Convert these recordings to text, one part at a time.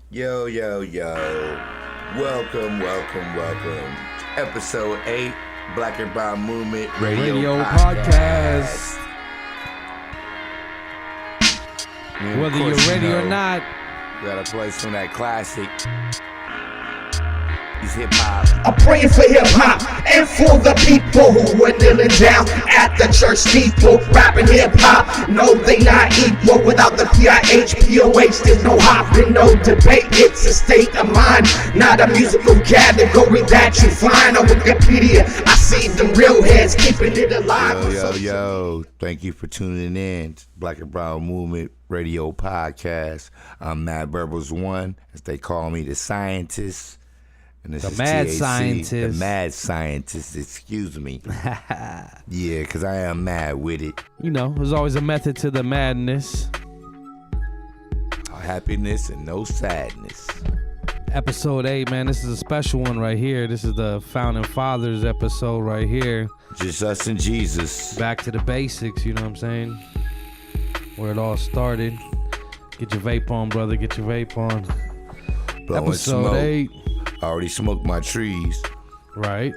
Yo, yo, yo. Welcome. Episode 8, Black and Brown Movement Radio Podcast. Whether you're ready or not. Gotta play some of that classic. He's hip hop. I'm praying for hip hop and for the people who are kneeling down at the church steeple, rapping hip hop. No, they not equal without the PIH, there's no hopping, no debate. It's a state of mind, not a musical category that you find on Wikipedia. I see the real heads keeping it alive. Yo. Thank you for tuning in to Black and Brown Movement Radio Podcast. I'm Mad Verbals 1, as they call me, the scientist. And this is Mad TAC, Scientist. The Mad Scientist, excuse me. Yeah, because I am mad with it. You know, there's always a method to the madness. Happiness and no sadness. Episode 8, man, this is a special one right here. This is the Founding Fathers episode right here. Just us and Jesus. Back to the basics, you know what I'm saying? Where it all started. Get your vape on, brother. Get your vape on. Blowing Episode smoke. 8. I already smoked my trees. Right.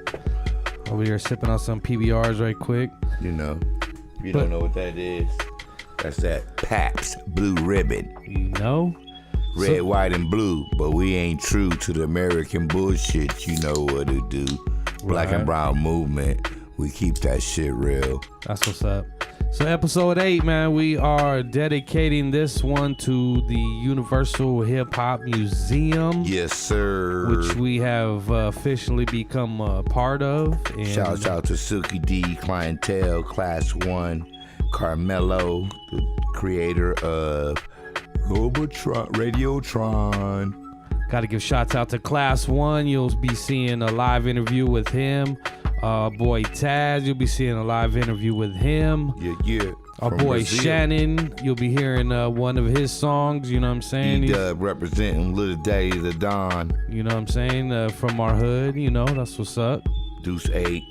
Over here sipping on some PBRs right quick. You know. You don't know what that is. That's that Pabst Blue Ribbon. You know? Red, white, and blue. But we ain't true to the American bullshit. You know what to do. Black and Brown Movement. We keep that shit real. That's what's up. So episode 8, man, we are dedicating this one to the Universal Hip Hop Museum. Yes, sir. Which we have officially become a part of. And Shout out to Silky D, Clientele, Class 1, Carmelo, the creator of Radiotron. Got to give shouts out to Class 1. You'll be seeing a live interview with him. Boy Taz, you'll be seeing a live interview with him. Yeah. Our boy Brazil. Shannon, you'll be hearing one of his songs, you know what I'm saying? E-Dub representing Little Daddy the Don. You know what I'm saying? From our hood, you know, that's what's up. Deuce 8.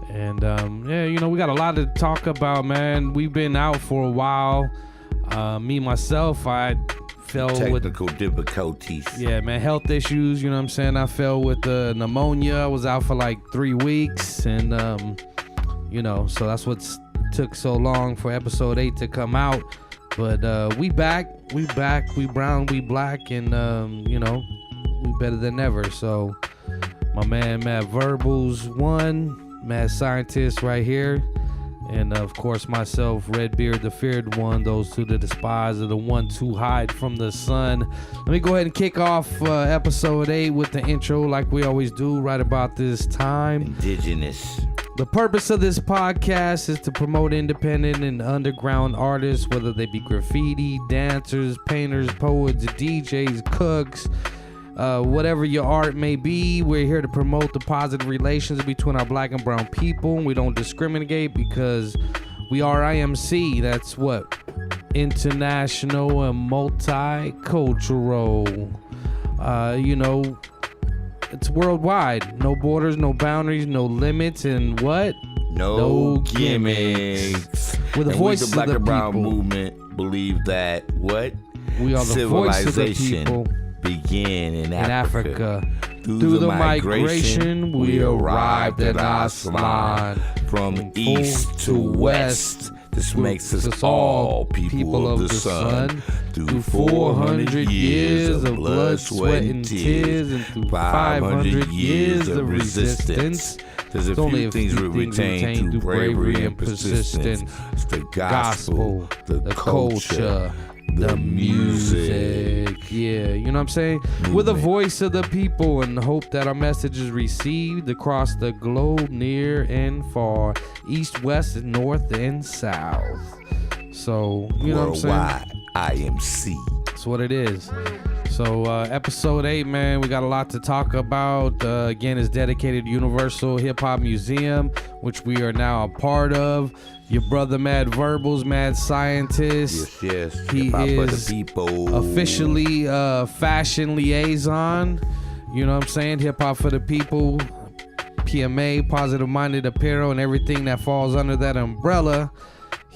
And yeah, you know, we got a lot to talk about, man. We've been out for a while. Me, myself, I fell Technical difficulties. Yeah, man, health issues, you know what I'm saying? I fell with pneumonia. I was out for like 3 weeks. And, you know, so that's what took so long for episode 8 to come out. But we back, we brown, we black, and, you know, we better than ever. So my man, Mad Verbals 1, Mad Scientist right here. And of course myself, Redbeard, the feared one, those two the despised are the one to hide from the sun. Let me go ahead and kick off episode 8 with the intro like we always do right about this time. Indigenous. The purpose of this podcast is to promote independent and underground artists, whether they be graffiti, dancers, painters, poets, DJs, cooks, whatever your art may be. We're here to promote the positive relations between our black and brown people. We don't discriminate because we are IMC. That's what? International and multicultural. You know, it's worldwide. No borders, no boundaries, no limits, and what? No gimmicks. With the voice the Black of the and Brown people. Movement believe that what? We are the voice of the Civilization people. Began in Africa. Through the migration, we arrived at Aslan. From east to west. This makes us all people of the sun. Through 400 years of blood, sweat, and tears, and through 500 years of resistance, there's a few things we retain through bravery and persistence. It's the gospel, the culture, the music. Yeah, you know what I'm saying? We're the voice of the people and hope that our message is received across the globe, near and far, east, west, north, and south. So, you know what I'm saying? IMC. That's what it is. So, episode 8, man, we got a lot to talk about. Again, it's dedicated to Universal Hip Hop Museum, which we are now a part of. Your brother, Mad Verbals, Mad Scientist. Yes. He Hip-hop for the is people. officially fashion liaison. You know what I'm saying? Hip Hop for the People, PMA, Positive Minded Apparel, and everything that falls under that umbrella.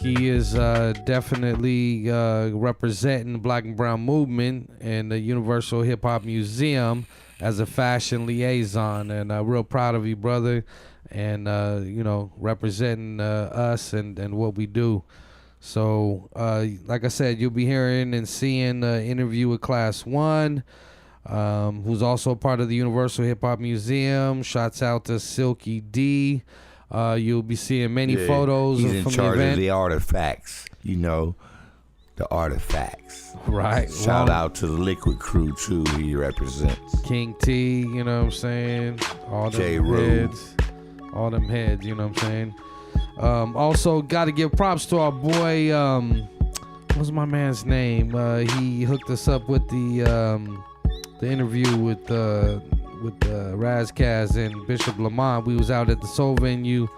He is definitely representing the Black and Brown movement and the Universal Hip Hop Museum as a fashion liaison. And real proud of you, brother, and representing us and what we do. So like I said, you'll be hearing and seeing an interview with Class 1, who's also part of the Universal Hip Hop Museum. Shouts out to Silky D. You'll be seeing many photos he's from in the charge event. of the artifacts, the artifacts. Right. Shout out to the Liquid Crew too. He represents King T, you know what I'm saying? All them heads. All them heads, you know what I'm saying? Also, got to give props to our boy, what's my man's name? He hooked us up with the interview with Razkaz and Bishop Lamont. We was out at the Soul Venue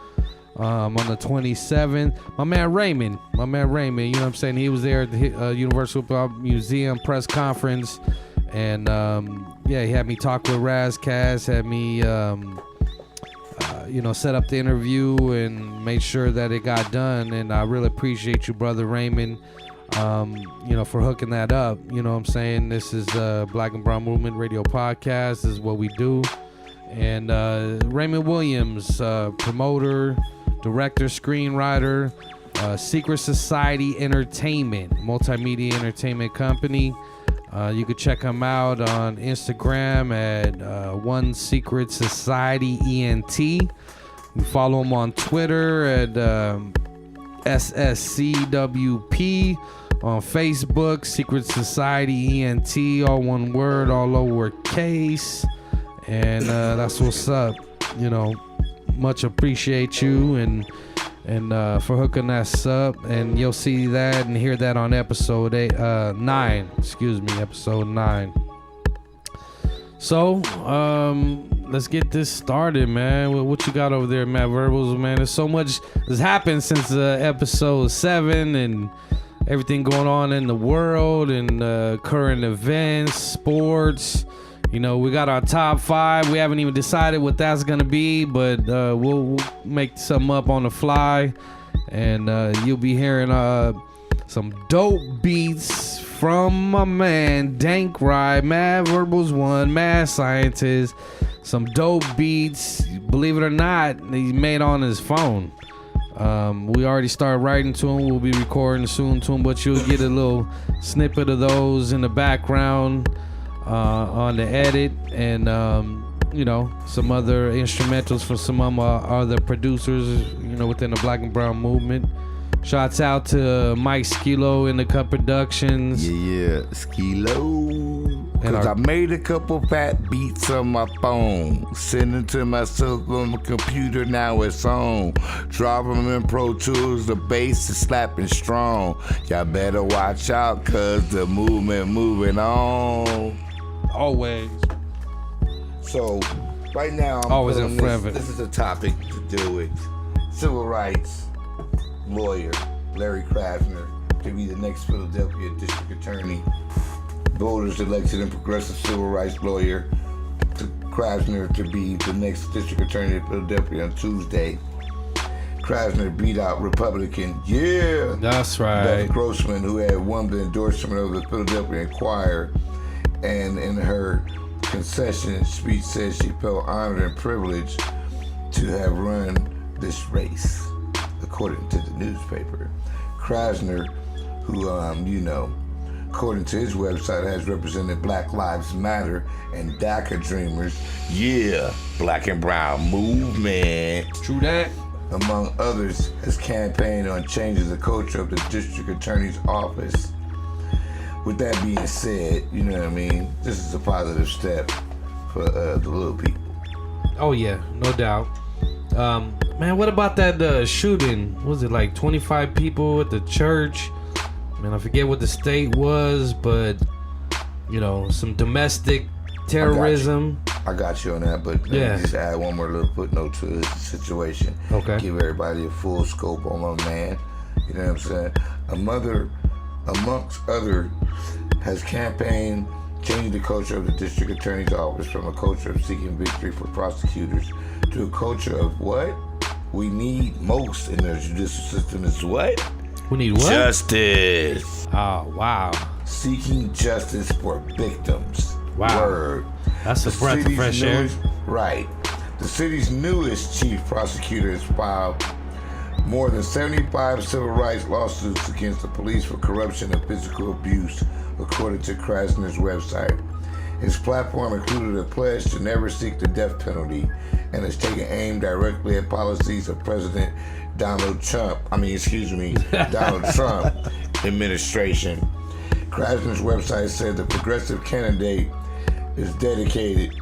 on the 27th. My man Raymond, you know what I'm saying? He was there at the Universal Hip Hop Museum press conference, and he had me talk with Razkaz, had me set up the interview and made sure that it got done. And I really appreciate you, brother Raymond, for hooking that up. You know what I'm saying? This is Black and Brown Movement Radio Podcast. This is what we do. And Raymond Williams, promoter, director, screenwriter, Secret Society Entertainment, multimedia entertainment company. You could check him out on Instagram at One Secret Society ENT. You follow him on Twitter at SSCWP. On Facebook, Secret Society ENT, all one word, all lowercase. And that's what's up. Much appreciate you and for hooking us up. And you'll see that and hear that on episode 9. Episode 9. So, let's get this started, man. What you got over there, Matt Verbals, man? There's so much has happened since episode 7 and everything going on in the world and current events, sports. We got our top 5. We haven't even decided what that's gonna be, but we'll make something up on the fly, and you'll be hearing some dope beats from my man Dank Ride, Mad Verbals 1, Mad Scientist. Some dope beats, believe it or not, he's made on his phone. We already started writing to him. We'll be recording soon to him, but you'll get a little snippet of those in the background on the edit, and some other instrumentals from some of our other producers, within the Black and Brown movement. Shouts out to Mike Skilo in the Cut Productions. Yeah, Skilo. Cause I made a couple fat beats on my phone, send them to myself on my computer, now it's on. Drop them in Pro Tools, the bass is slapping strong. Y'all better watch out, cause the movement moving on. Always. So, right now, always in forever. This is a topic to do with civil rights lawyer Larry Krasner to be the next Philadelphia District Attorney. Voters elected him progressive civil rights lawyer to Krasner to be the next District Attorney of Philadelphia on Tuesday. Krasner beat out Republican, that's right, Beth Grossman, who had won the endorsement of the Philadelphia Inquirer, and in her concession speech said she felt honored and privileged to have run this race, according to the newspaper. Krasner, who, according to his website, has represented Black Lives Matter and DACA Dreamers, Black and Brown movement. True that. Among others, has campaigned on changing the culture of the district attorney's office. With that being said, this is a positive step for the little people. Oh yeah, no doubt. Man, what about that shooting? Was it like 25 people at the church? Man, I forget what the state was, but some domestic terrorism. I got you on that, but let me just add one more little footnote to this situation. Okay. Give everybody a full scope on my man. You know what I'm saying? A mother, amongst other, has campaigned changing the culture of the district attorney's office from a culture of seeking victory for prosecutors to a culture of what we need most in the judicial system is what? We need what? Justice. Oh, wow. Seeking justice for victims. Wow. Word. That's a breath of city's fresh air. Right. The city's newest chief prosecutor has filed more than 75 civil rights lawsuits against the police for corruption and physical abuse, according to Krasner's website. His platform included a pledge to never seek the death penalty and has taken aim directly at policies of President Donald Trump administration. Krasner's website said the progressive candidate is dedicated.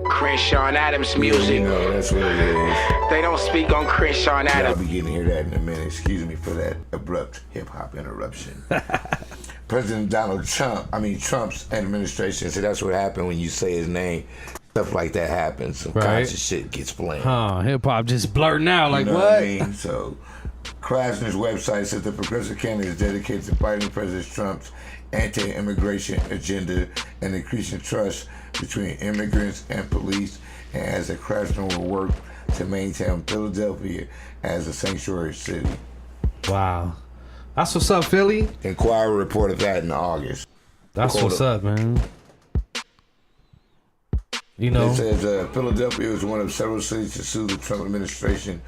Crenshaw and Adams music. You know, that's what it is. They don't speak on Crenshaw and I'll Adams. be getting to hear that in a minute. Excuse me for that abrupt hip-hop interruption. President Trump's administration, so that's what happened when you say his name. Stuff like that happens. Some conscious shit gets blamed. Hip hop just blurting out like, You know what? I mean? So, Krasner's website says the progressive candidate is dedicated to fighting President Trump's anti-immigration agenda and increasing trust between immigrants and police, and as a Krasner will work to maintain Philadelphia as a sanctuary city. Wow. That's what's up, Philly. Inquirer reported that in August. That's what's up, man. You know, It says Philadelphia is one of several cities to sue the Trump administration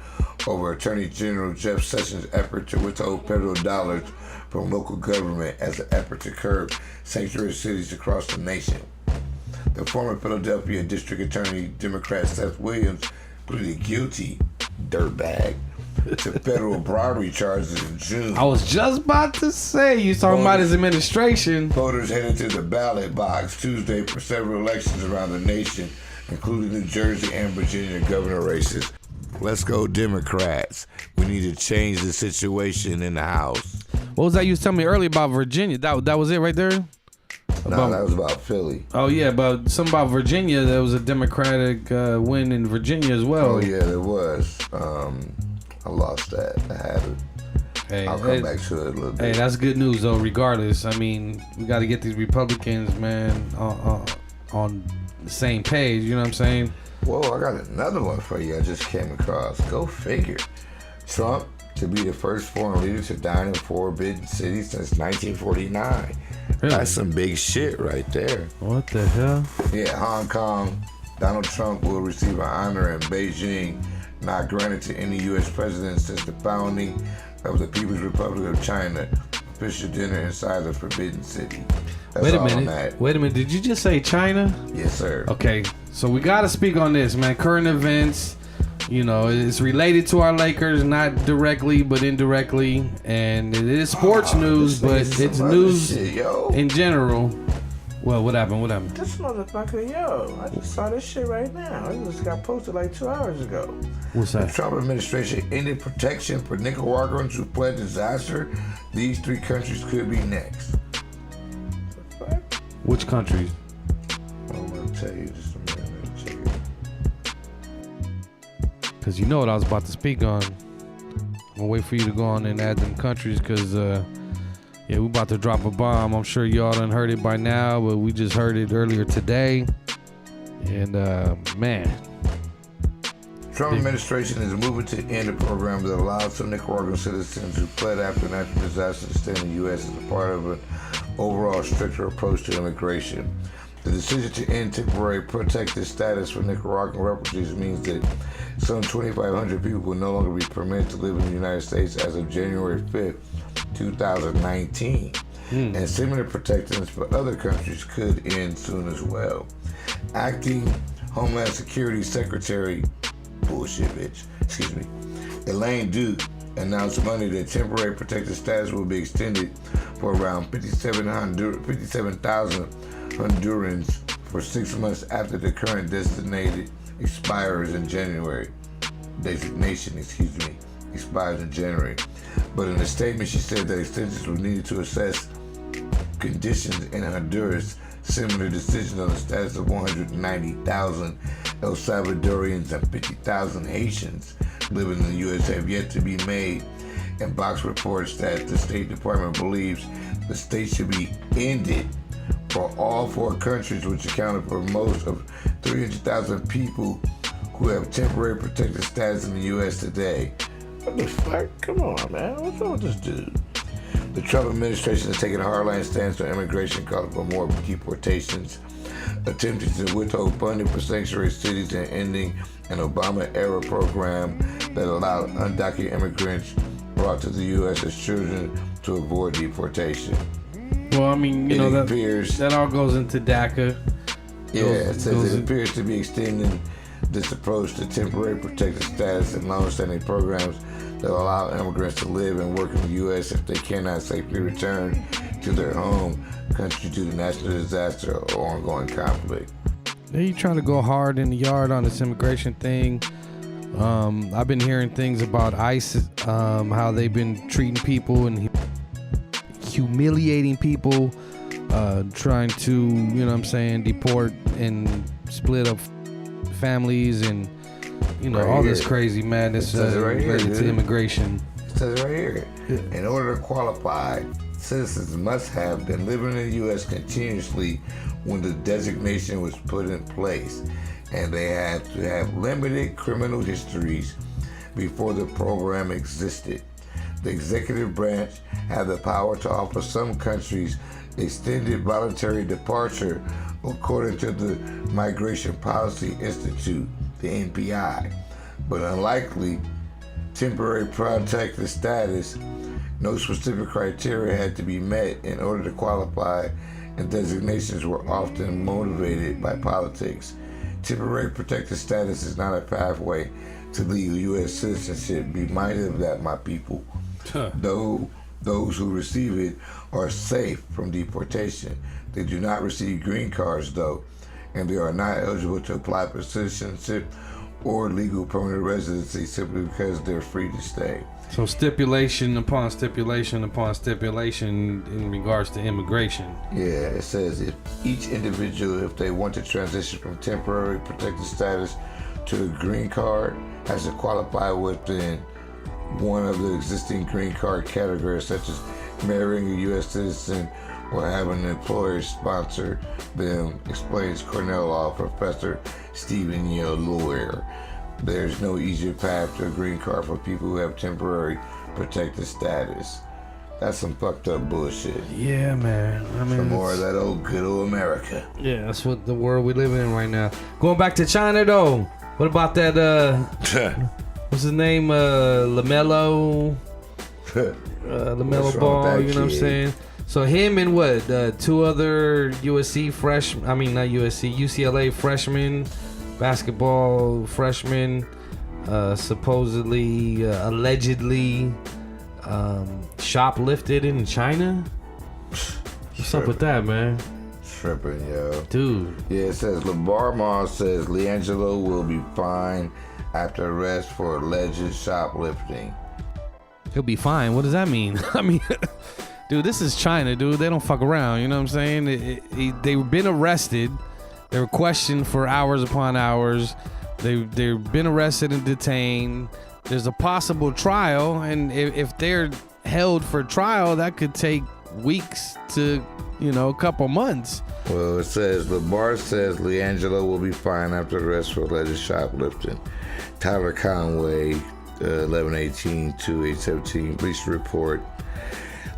over Attorney General Jeff Sessions' effort to withhold federal dollars from local government as an effort to curb sanctuary cities across the nation. The former Philadelphia District Attorney, Democrat Seth Williams, pleaded guilty, dirtbag, to federal bribery charges in June. I was just about to say, you talking about his administration. Voters headed to the ballot box Tuesday for several elections around the nation, including New Jersey and Virginia governor races. Let's go Democrats. We need to change the situation in the House. What was that you was telling me earlier about Virginia? That was it right there? No, that was about Philly. Oh, yeah, but something about Virginia. There was a Democratic win in Virginia as well. Oh, yeah, there was. I lost that. I had it. Hey, I'll come back to it a little bit. Hey, that's good news, though, regardless. I mean, we got to get these Republicans, man, on the same page. You know what I'm saying? Whoa, I got another one for you I just came across. Go figure. Trump to be the first foreign leader to dine in forbidden cities since 1949. Really? That's some big shit right there. What the hell? Yeah, Hong Kong. Donald Trump will receive an honor in Beijing not granted to any U.S. president since the founding of the People's Republic of China. Official dinner inside the Forbidden City. That's Wait a all minute. on that. Wait a minute. Did you just say China? Yes, sir. Okay, so we got to speak on this, man. Current events, you know, it's related to our Lakers, not directly, but indirectly. And it is sports news, but it's news shit, yo. in general. Well, what happened? What happened? This motherfucker, yo, I just saw this shit right now. It just got posted like 2 hours ago. What's The that? Trump administration ended protection for Nicaraguans who fled disaster. These three countries could be next. Fuck. Which countries? I'm going to tell you just a minute. Let me check it. Because you know what I was about to speak on. I'm going to wait for you to go on and add them countries because, yeah, we about to drop a bomb. I'm sure y'all done heard it by now, but we just heard it earlier today. And, man. Trump administration is moving to end a program that allows some Nicaraguan citizens who fled after natural disaster to stay in the U.S. as a part of an overall stricter approach to immigration. The decision to end temporary protected status for Nicaraguan refugees means that some 2,500 people will no longer be permitted to live in the United States as of January 5th, 2019. And similar protections for other countries could end soon as well. Acting Homeland Security Secretary Elaine Duke announced Monday that temporary protected status will be extended for around 57,000 Hondurans for 6 months after the current designation expires in January. But in a statement, she said that extensions were needed to assess conditions in Honduras. Similar decisions on the status of 190,000 El Salvadorians and 50,000 Haitians living in the U.S. have yet to be made. And Vox reports that the State Department believes the state should be ended for all four countries, which accounted for most of 300,000 people who have temporary protected status in the U.S. today. What the fuck? Come on, man. What's wrong with this dude? The Trump administration has taken a hardline stance on immigration, calling for more deportations, attempting to withhold funding for sanctuary cities, and ending an Obama-era program that allowed undocumented immigrants brought to the U.S. as children to avoid deportation. Well, I mean, you know, that all goes into DACA. It says it appears to be extending this approach to temporary protected status and long-standing programs that allow immigrants to live and work in the U.S. if they cannot safely return to their home country due to natural disaster or ongoing conflict. They trying to go hard in the yard on this immigration thing. I've been hearing things about ICE, how they've been treating people and humiliating people, trying to, you know what I'm saying, deport and split up families and, you know, all this crazy madness related to immigration. It says right here, in order to qualify, citizens must have been living in the U.S. continuously when the designation was put in place, and they had to have limited criminal histories before the program existed. The executive branch had the power to offer some countries extended voluntary departure according to the Migration Policy Institute, the NPI, but unlikely temporary protected status. No specific criteria had to be met in order to qualify, and designations were often motivated by politics. Temporary protected status is not a pathway to legal U.S. citizenship. Be minded of that, my people. Though those who receive it are safe from deportation. They do not receive green cards, though, and they are not eligible to apply for citizenship or legal permanent residency simply because they're free to stay. So stipulation upon stipulation upon stipulation in regards to immigration. Yeah, it says if each individual, if they want to transition from temporary protected status to the green card, has to qualify within one of the existing green card categories, such as marrying a U.S. citizen or having an employer sponsor them, explains Cornell Law professor Stephen Yale, lawyer. There's no easier path to a green card for people who have temporary protected status. That's some fucked up bullshit. Yeah, man. I mean, some more of that old good old America. Yeah, that's what the world we live in right now. Going back to China though, what about that? What's his name? LaMelo. LaMelo Ball. You know what I'm saying? So him and what? Two other UCLA freshmen. Basketball freshmen, supposedly, allegedly, shoplifted in China. What's up with that, man? Tripping, yo. Dude. Yeah, it says LeVar Ball says LiAngelo will be fined after arrest for alleged shoplifting. He'll be fine. What does that mean? I mean, dude, this is China, dude. They don't fuck around. You know what I'm saying? They've been arrested. They were questioned for hours upon hours. They've been arrested and detained. There's a possible trial, and if they're held for trial, that could take weeks to, a couple months. Well, it says, LeVar says LiAngelo will be fined after arrest for alleged shoplifting. Tyler Conway, 11/18/2817, police report.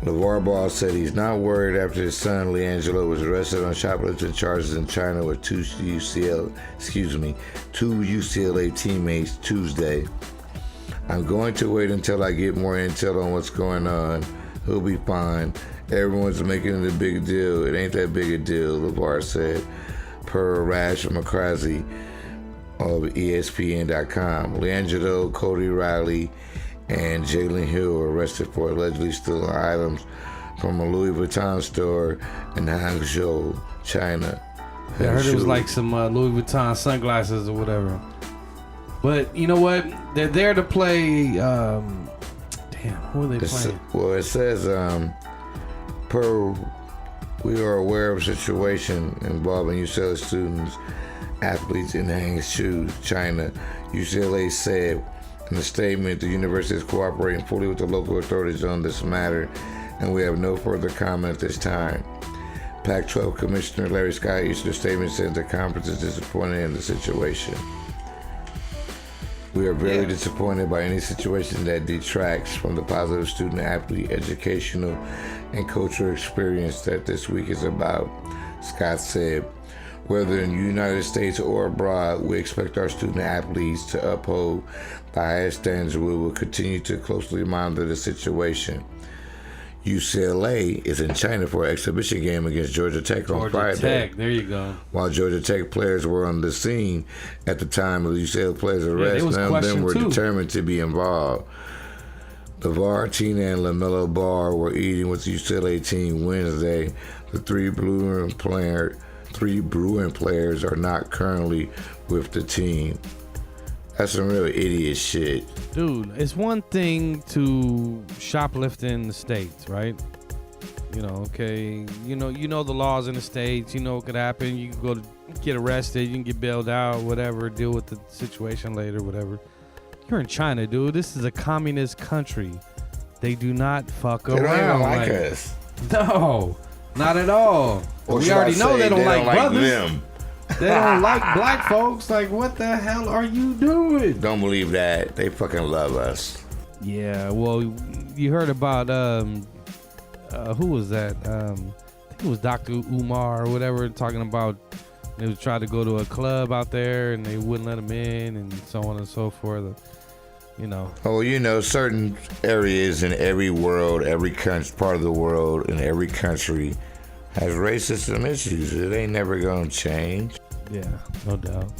LeVar Ball said he's not worried after his son LiAngelo was arrested on shoplifting charges in China with two UCLA teammates Tuesday. I'm going to wait until I get more intel on what's going on. He'll be fine. Everyone's making it a big deal. It ain't that big a deal, LeVar said, per Rash McCrazy of ESPN.com. LiAngelo, Cody Riley, and Jalen Hill were arrested for allegedly stealing items from a Louis Vuitton store in Hangzhou, China. I heard it was like some Louis Vuitton sunglasses or whatever. But you know what? They're there to play. Who are they playing? Well, it says, we are aware of a situation involving UCLA students, athletes in Hangzhou, China. UCLA said in a statement, the university is cooperating fully with the local authorities on this matter, and we have no further comment at this time. Pac-12 Commissioner Larry Scott issued a statement saying the conference is disappointed in the situation. We are very disappointed by any situation that detracts from the positive student-athlete, educational, and cultural experience that this week is about, Scott said. Whether in the United States or abroad, we expect our student-athletes to uphold the highest standards. We will continue to closely monitor the situation. UCLA is in China for an exhibition game against Georgia Tech on Friday. Georgia Tech, there you go. While Georgia Tech players were on the scene at the time of the UCLA players' arrest, none of them were determined to be involved. LeVar, Tina, and LaMelo Ball were eating with the UCLA team Wednesday. The three Bruin players are not currently with the team. That's some real idiot shit. Dude, it's one thing to shoplift in the States, right? You know, okay. You know the laws in the States. You know what could happen. You can go to get arrested. You can get bailed out, whatever. Deal with the situation later, whatever. You're in China, dude. This is a communist country. They do not fuck around. They don't like us. No, not at all. We already know they don't like brothers. Them. They don't like black folks. Like, what the hell are you doing? Don't believe that. They fucking love us. Yeah, well, you heard about, who was that? I think it was Dr. Umar or whatever, talking about they was trying to go to a club out there and they wouldn't let them in and so on and so forth. You know. Oh, certain areas in every world, every part of the world, in every country has racism issues. It ain't never gonna change. Yeah, no doubt.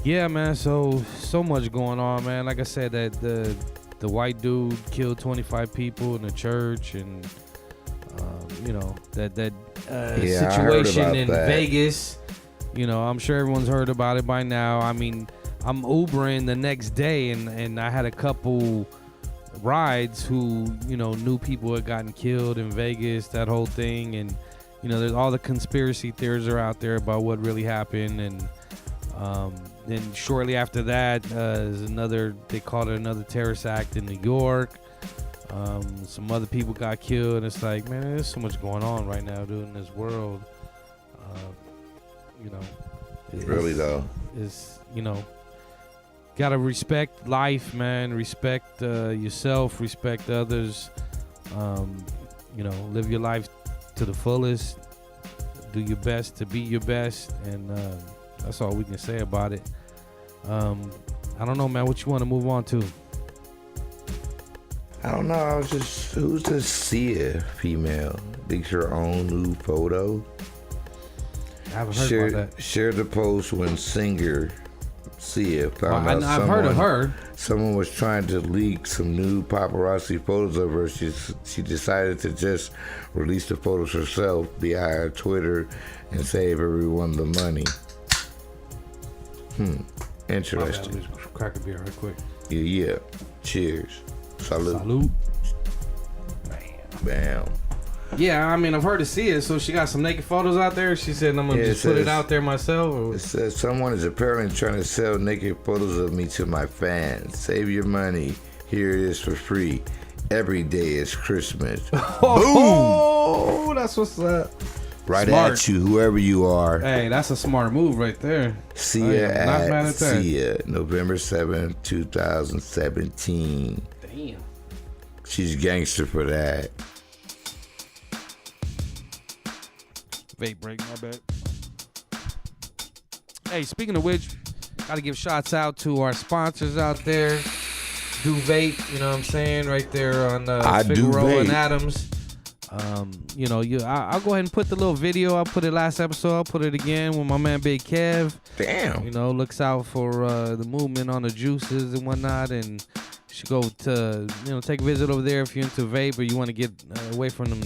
Yeah, man. So much going on, man. Like I said, that the white dude killed 25 people in the church, and that situation in Vegas. You know, I'm sure everyone's heard about it by now. I mean, I'm Ubering the next day, and I had a couple rides who knew people had gotten killed in Vegas, that whole thing, and there's all the conspiracy theories are out there about what really happened, and then shortly after that is they called it another terrorist act in New York. Some other people got killed, and it's like, man, there's so much going on right now, dude, in this world. Really though, is gotta respect life, man. Respect yourself. Respect others. Live your life to the fullest. Do your best to be your best, and that's all we can say about it. I don't know, man. What you want to move on to? I don't know. Who's this Sia female? Leaks her own new photo. I haven't heard about that. Shared the post when singer Sia found out I've heard of her. Someone was trying to leak some new paparazzi photos of her. She decided to just release the photos herself via Twitter and save everyone the money. Interesting. Let's crack a beer right quick. Yeah. Cheers. Salute. Salute. Bam. Yeah, I mean, I've heard of Sia, so she got some naked photos out there. She said, I'm going to just put it out there myself. Or... It says, someone is apparently trying to sell naked photos of me to my fans. Save your money. Here it is for free. Every day is Christmas. Oh, that's what's up. Right smart. At you, whoever you are. Hey, that's a smart move right there. Sia at Sia, November 7th, 2017. Damn. She's gangster for that. Vape break, my bad. Hey, speaking of which, gotta give shouts out to our sponsors out there. Do Vape, you know what I'm saying? Right there on Figueroa and Adams. I'll go ahead and put the little video. I'll put it last episode. I'll put it again with my man Big Kev. Damn. Looks out for the movement on the juices and whatnot, and you should go to take a visit over there if you're into vape or you want to get away from them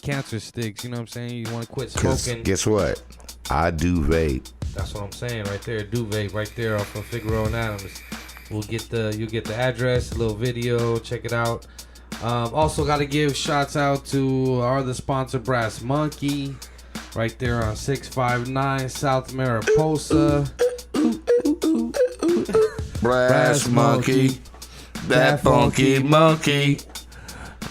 cancer sticks. You know what I'm saying? You want to quit smoking. Guess what? I do vape. That's what I'm saying right there. Do vape right there off of Figueroa and Adams. You'll get the address, a little video. Check it out. Also got to give shouts out to our other sponsor, Brass Monkey, right there on 659 South Mariposa. Brass Monkey, that funky monkey.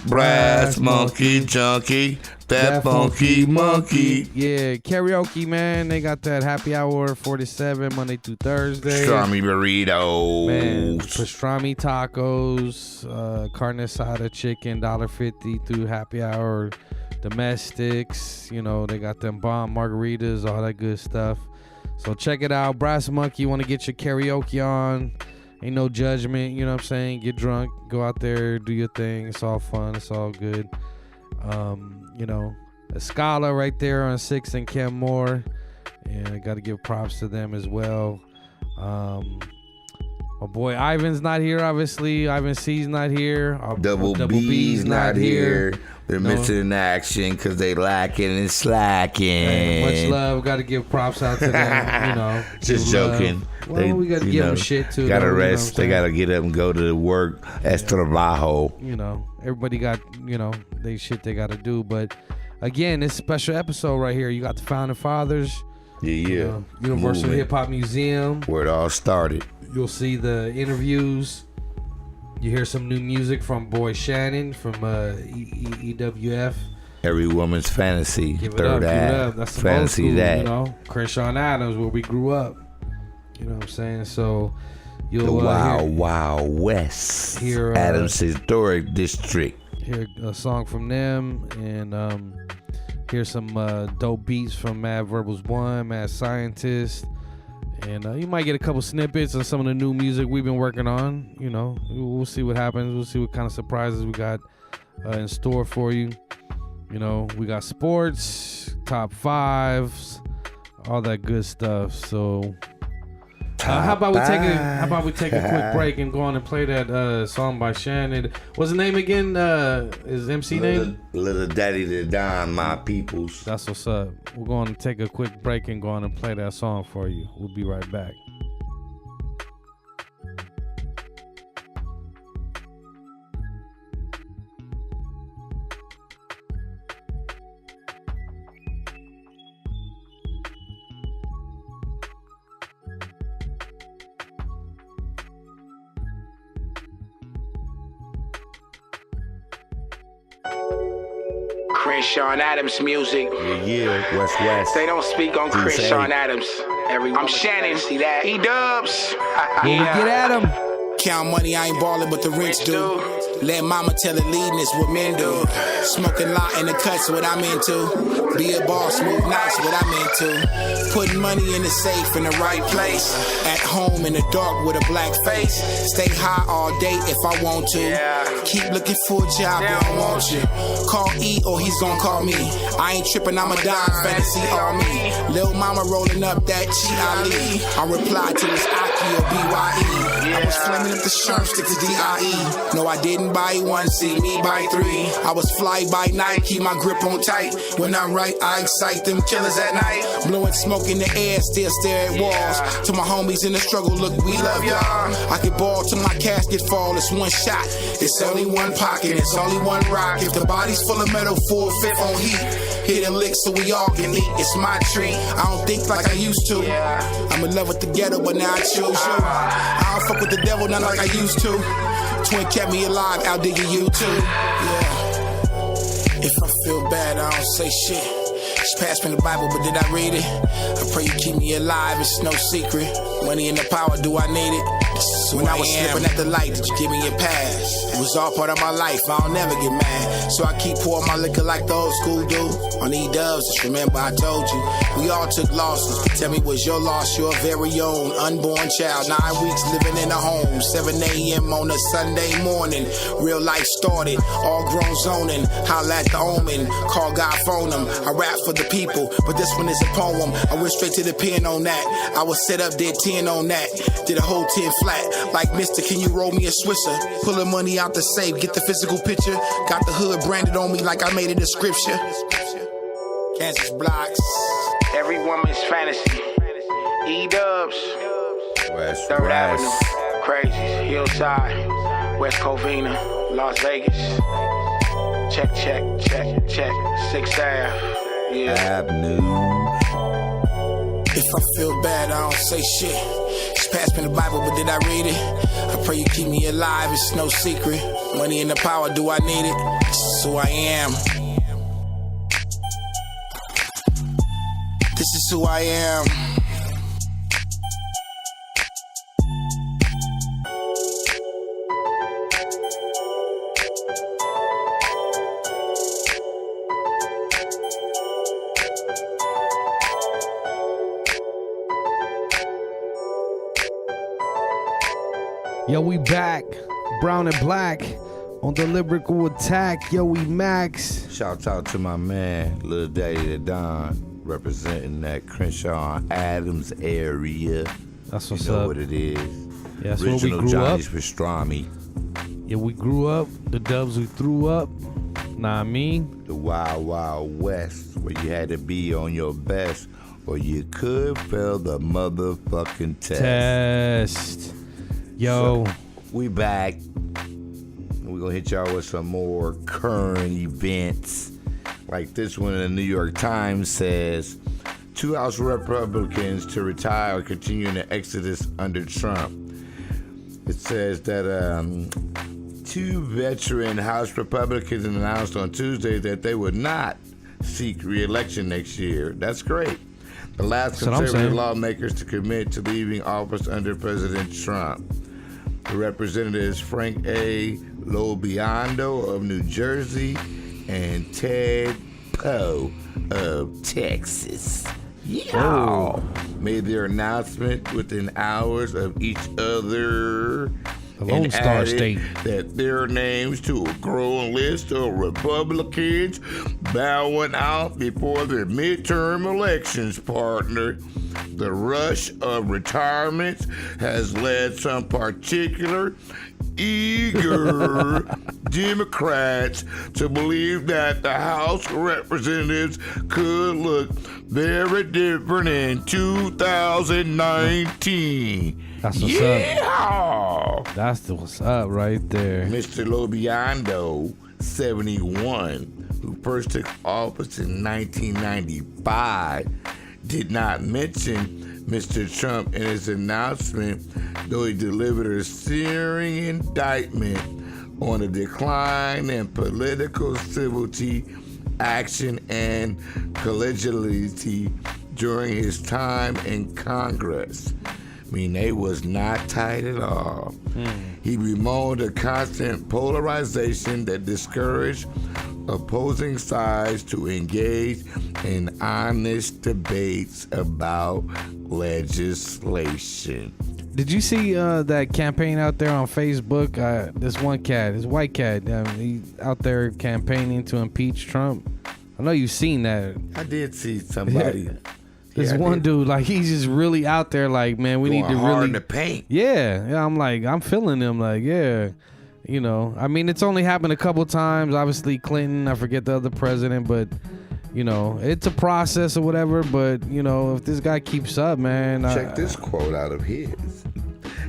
Brass Monkey Junkie, that funky monkey. Yeah, karaoke, man. They got that happy hour 47 Monday through Thursday. Pastrami burritos. Man, pastrami tacos, carne asada chicken, $1.50 through happy hour. Domestics, you know, they got them bomb margaritas, all that good stuff. So check it out. Brass Monkey, you want to get your karaoke on. Ain't no judgment, you know what I'm saying? Get drunk, go out there, do your thing. It's all fun, it's all good. You know, Escala right there on 6th and Kenmore. And I got to give props to them as well. My boy Ivan's not here, obviously. Ivan C's not here. Double B's not here. They're missing in action because they lacking and slacking. Hey, much love. Got to give props out to them. You know, just joking. Well, we got to give them shit too. Got to You know rest. They got to get up and go to work. Es trabajo. You know, everybody got, you know, they shit they got to do. But again, this special episode right here, you got the Founding Fathers. Yeah. You know, Universal Hip Hop Museum. Where it all started. You'll see the interviews. You hear some new music from Boy Shannon from EWF. Every Woman's Fantasy. Give it Third up, act. give it up. That's some Fantasy old school, that. you know. Crenshaw Adams, where we grew up. You know what I'm saying? So you'll The Wild West. hear, Adams Historic District. Hear a song from them, and hear some dope beats from Mad Verbals 1, Mad Scientist. And you might get a couple snippets of some of the new music we've been working on. You know, we'll see what happens. We'll see what kind of surprises we got in store for you. You know, we got sports, top fives, all that good stuff. So, how about we take a quick break and go on and play that song by Shannon? What's the name again? Is MC name? Little Daddy the Don, my peoples. That's what's up. We're going to take a quick break and go on and play that song for you. We'll be right back. Crenshaw Adams music. Yeah, West. They don't speak on Crenshaw Adams. I'm Shannon. See that? E-dubs. Get at him. Count money, I ain't ballin', but the rich do. Let mama tell it, leading is what men do. Smoking lot in the cuts, what I'm into. Be a boss, move nice, what I'm into. Putting money in the safe in the right place. At home in the dark with a black face. Stay high all day if I want to. Keep looking for a job, they don't want you. Call E or he's gonna call me. I ain't tripping, I'm a dime, fantasy all me. Lil mama rolling up that G.I.L.E. I reply to this Aki or BYE. I was flaming up the sherm, stick to D.I.E. No, I didn't buy one, see me buy three. I was fly by night, keep my grip on tight. When I'm right, I excite them killers at night. Blowing smoke in the air, still stare at walls. To my homies in the struggle, look, we love y'all. I can ball till my casket fall, it's one shot. It's only one pocket, it's only one rock. If the body's full of metal, 4/5 on heat. Hit a lick so we all can eat, it's my treat. I don't think like I used to. I'm in love with the ghetto, but now I choose you. I don't fuck with the devil, not like I used to. Twin kept me alive, out digging you too. Yeah. If I feel bad, I don't say shit. Just pass me the Bible, but did I read it? I pray you keep me alive, it's no secret. Money and the power, do I need it? When I was slipping at the light, did you give me a pass? It was all part of my life, I don't never get mad. So I keep pouring my liquor like the old school do. On E-dubs, just remember I told you. We all took losses, tell me was your loss, your very own unborn child. 9 weeks living in a home, 7 a.m. on a Sunday morning. Real life started, all grown zoning. Holla at the omen, call God, phone him. I rap for the people, but this one is a poem. I went straight to the pen on that. I was set up, did 10 on that. Did a whole 10 flat. Like, mister, can you roll me a Swisser? Pulling money out the safe, get the physical picture. Got the hood branded on me like I made it a scripture. Kansas blocks. Every woman's fantasy. E-dubs. West. Third Avenue. Crazies. Hillside. West Covina. Las Vegas. Check. 6th Ave. Yeah. Avenue. If If I feel bad, I don't say shit. Just pass me the Bible, but did I read it? I pray you keep me alive, it's no secret. Money and the power, do I need it? This is who I am. This is who I am. Yo, we back. Brown and Black on the lyrical attack. Yo, we Max. Shout out to my man, Lil Daddy the Don, representing that Crenshaw Adams area. That's what's you know up. what it is. Yeah, that's where we Original grew Johnny's up. pastrami. Yeah, we grew up. The dubs we threw up. Nah, I mean. The Wild Wild West, where you had to be on your best, or you could fail the motherfucking test. Yo. So, we back. We're gonna hit y'all with some more current events. Like this one in the New York Times says, 2 House Republicans to retire, continuing the exodus under Trump. It says that 2 veteran House Republicans announced on Tuesday that they would not seek re-election next year. That's great. The last conservative lawmakers to commit to leaving office under President Trump. The representatives Frank A. Lobiondo of New Jersey and Ted Poe of Texas. Yeah. Made their announcement within hours of each other. The Lone Star State. That their names to a growing list of Republicans bowing out before the midterm elections, partner. The rush of retirements has led some particular eager Democrats to believe that the House of Representatives could look very different in 2019. That's what's up. That's what's up right there. Mr. Lobiondo, 71, who first took office in 1995, did not mention Mr. Trump in his announcement, though he delivered a searing indictment on the decline in political civility, action, and collegiality during his time in Congress. I mean, they was not tight at all. He bemoaned a constant polarization that discouraged opposing sides to engage in honest debates about legislation. Did you see that campaign out there on Facebook? This one cat, this white cat, he's out there campaigning to impeach Trump. I know you've seen that. I did see somebody. This one dude, like, he's just really out there, like, man, we need to hard really in the paint. Yeah, I'm feeling him, like, yeah. You know, I mean, it's only happened a couple times. Obviously, Clinton, I forget the other president, but, you know, it's a process or whatever. But, you know, if this guy keeps up, man. Check this quote out of his.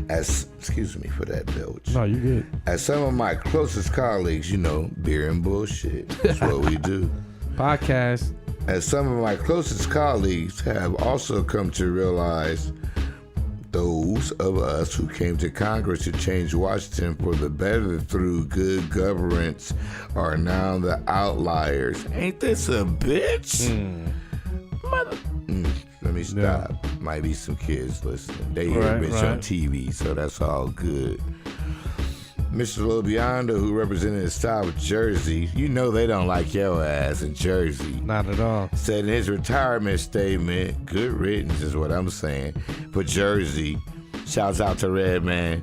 Excuse me for that, Belch. No, you good. As some of my closest colleagues, you know, beer and bullshit. That's what we do. Podcast. As some of my closest colleagues have also come to realize, those of us who came to Congress to change Washington for the better through good governance are now the outliers. Ain't this a bitch? Let me stop. Might be some kids listening. They hear bitch on TV, so that's all good. Mr. Lobiondo, who represented South Jersey, you know they don't like your ass in Jersey. Not at all. Said in his retirement statement, good riddance is what I'm saying, for Jersey. Shouts out to Redman.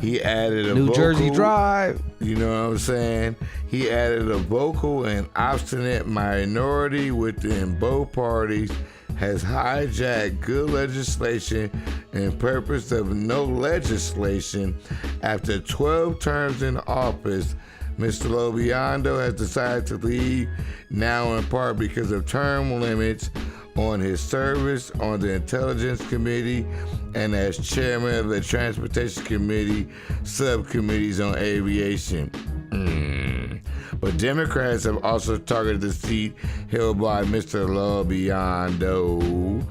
He added a New vocal, Jersey Drive. You know what I'm saying? He added a vocal and obstinate minority within both parties has hijacked good legislation in purpose of no legislation. After 12 terms in office, Mr. Lobiondo has decided to leave, now in part because of term limits on his service on the Intelligence Committee and as chairman of the Transportation Committee subcommittees on aviation. But Democrats have also targeted the seat held by Mr. Lobiondo.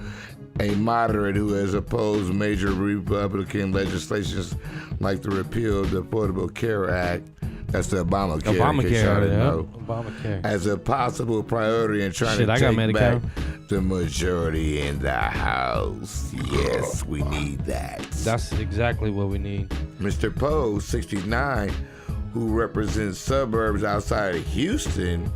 a moderate who has opposed major Republican legislations like the repeal of the Affordable Care Act. That's the Obamacare. Obamacare. As a possible priority in trying to take back the majority in the House. Yes, we need that. That's exactly what we need. Mr. Poe, 69, who represents suburbs outside of Houston,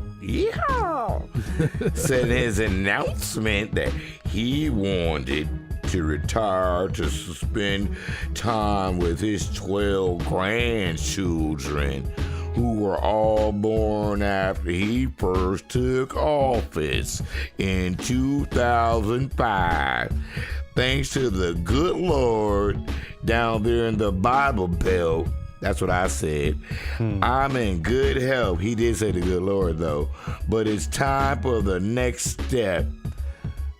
said his announcement that he wanted to retire to spend time with his 12 grandchildren who were all born after he first took office in 2005. Thanks to the good Lord down there in the Bible Belt. That's what I said. I'm in good health. He did say the good Lord, though. But it's time for the next step.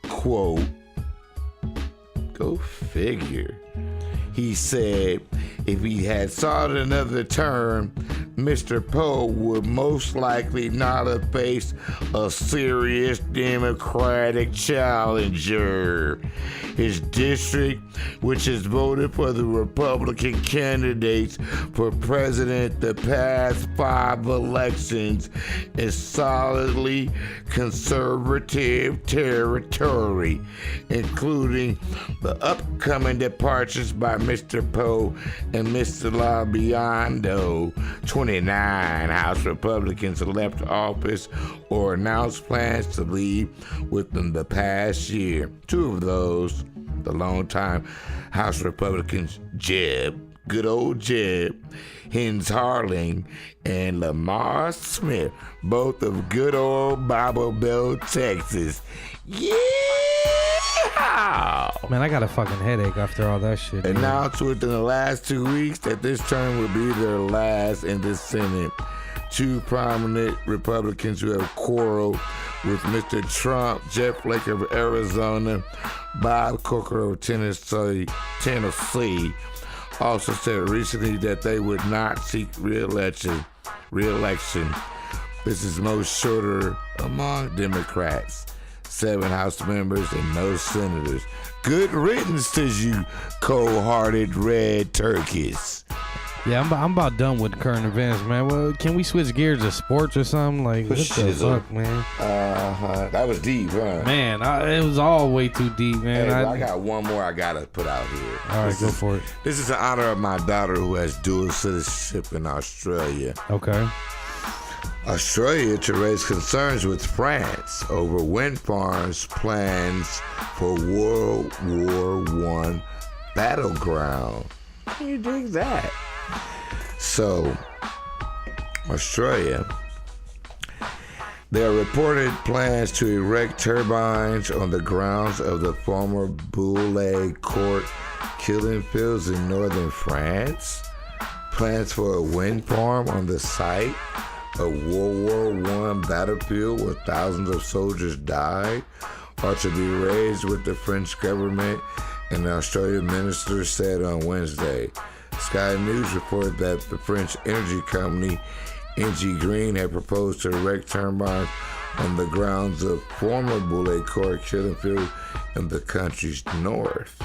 Quote, go figure. He said if he had sought another term, Mr. Poe would most likely not have faced a serious Democratic challenger. His district, which has voted for the Republican candidates for president the past 5 elections, is solidly conservative territory, including the upcoming departures by Mr. Poe and Mr. LaBiondo. 29 House Republicans left office or announced plans to leave within the past year. 2 of those, the longtime House Republicans Jeb, good old Jeb, Hens Harling, and Lamar Smith, both of good old Bible Belt, Texas. Yeah! Man, I got a fucking headache after all that shit. Announced within the last 2 weeks that this term would be their last in the Senate. 2 prominent Republicans who have quarreled with Mr. Trump, Jeff Flake of Arizona, Bob Corker of Tennessee, also said recently that they would not seek re-election. This is most shorter among Democrats. 7 House members and no senators. Good riddance to you, cold-hearted red turkeys. Yeah, I'm about done with current events, man. Well, can we switch gears to sports or something? Like, what the fuck, man? That was deep, huh? Man, it was all way too deep, man. Hey, I got one more I gotta put out here. All right, go for it. This is in honor of my daughter who has dual citizenship in Australia. Okay. Australia to raise concerns with France over wind farms plans for World War I battleground. Can you dig that? So, Australia, there are reported plans to erect turbines on the grounds of the former Boulecourt killing fields in northern France. Plans for a wind farm on the site of World War I battlefield where thousands of soldiers died are to be raised with the French government, and the Australian minister said on Wednesday. Sky News reported that the French energy company NG Green had proposed to erect turbines on the grounds of former Boulecourt killing field in the country's north.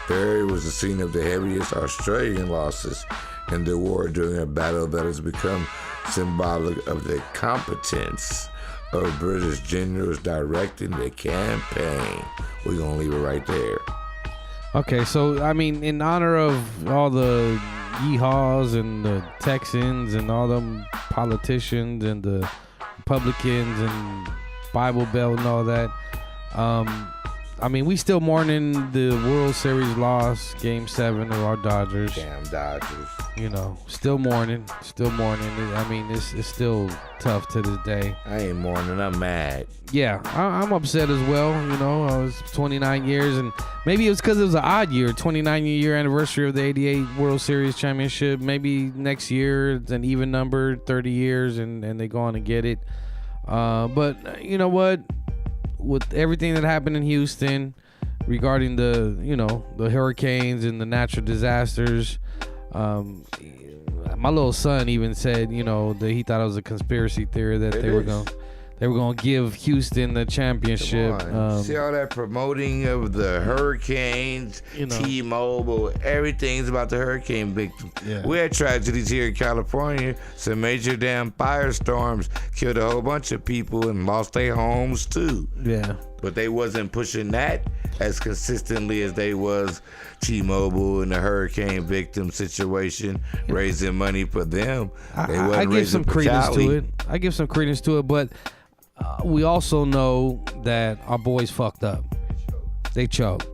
The area was the scene of the heaviest Australian losses in the war during a battle that has become symbolic of the competence of British generals directing the campaign. We're going to leave it right there. Okay, so, I mean, in honor of all the yeehaws and the Texans and all them politicians and the Republicans and Bible Belt and all that, I mean, we still mourning the World Series loss, Game 7 of our Dodgers. Damn Dodgers. You know, still mourning. I mean, it's still tough to this day. I ain't mourning, I'm mad. Yeah, I'm upset as well. You know, I was 29 years, and maybe it was because it was an odd year, 29-year anniversary of the 88 World Series championship. Maybe next year it's an even number, 30 years, and they go on and get it. But you know what? With everything that happened in Houston regarding the hurricanes and the natural disasters, my little son even said, that he thought it was a conspiracy theory that they were gonna give Houston the championship. Come on. See all that promoting of the hurricanes, You know. T-Mobile, everything's about the hurricane victims. Yeah. We had tragedies here in California. Some major damn firestorms killed a whole bunch of people and lost their homes too. Yeah. But they wasn't pushing that as consistently as they was T-Mobile and the hurricane victim situation, raising money for them. They wasn't I give raising some for credence Cali. to it. I give some credence to it, but we also know that our boys fucked up. They choked.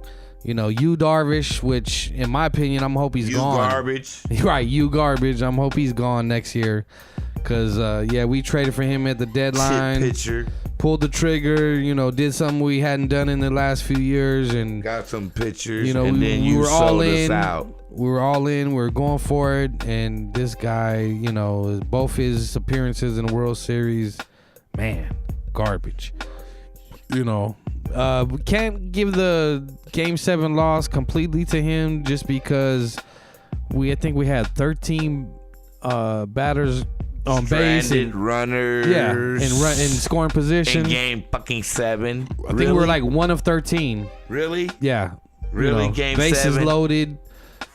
You know, Yu Darvish, which in my opinion, I'm hope he's You gone. garbage. Right, Yu Garbage. I'm hope he's gone next year. Cause we traded for him at the deadline. Shit pitcher. Pulled the trigger, you know, did something we hadn't done in the last few years, and Got some pictures, you know, and then we you were all sold us in. out. We were all in. We were going for it, and this guy, you know, both his appearances in the World Series, man, garbage. You know, we can't give the Game 7 loss completely to him just because I think we had 13 batters on base. Stranded runners. Yeah, in scoring position. In game fucking 7. I think we were like 1 of 13. Really? Yeah. Really? You know, Game bases 7? loaded.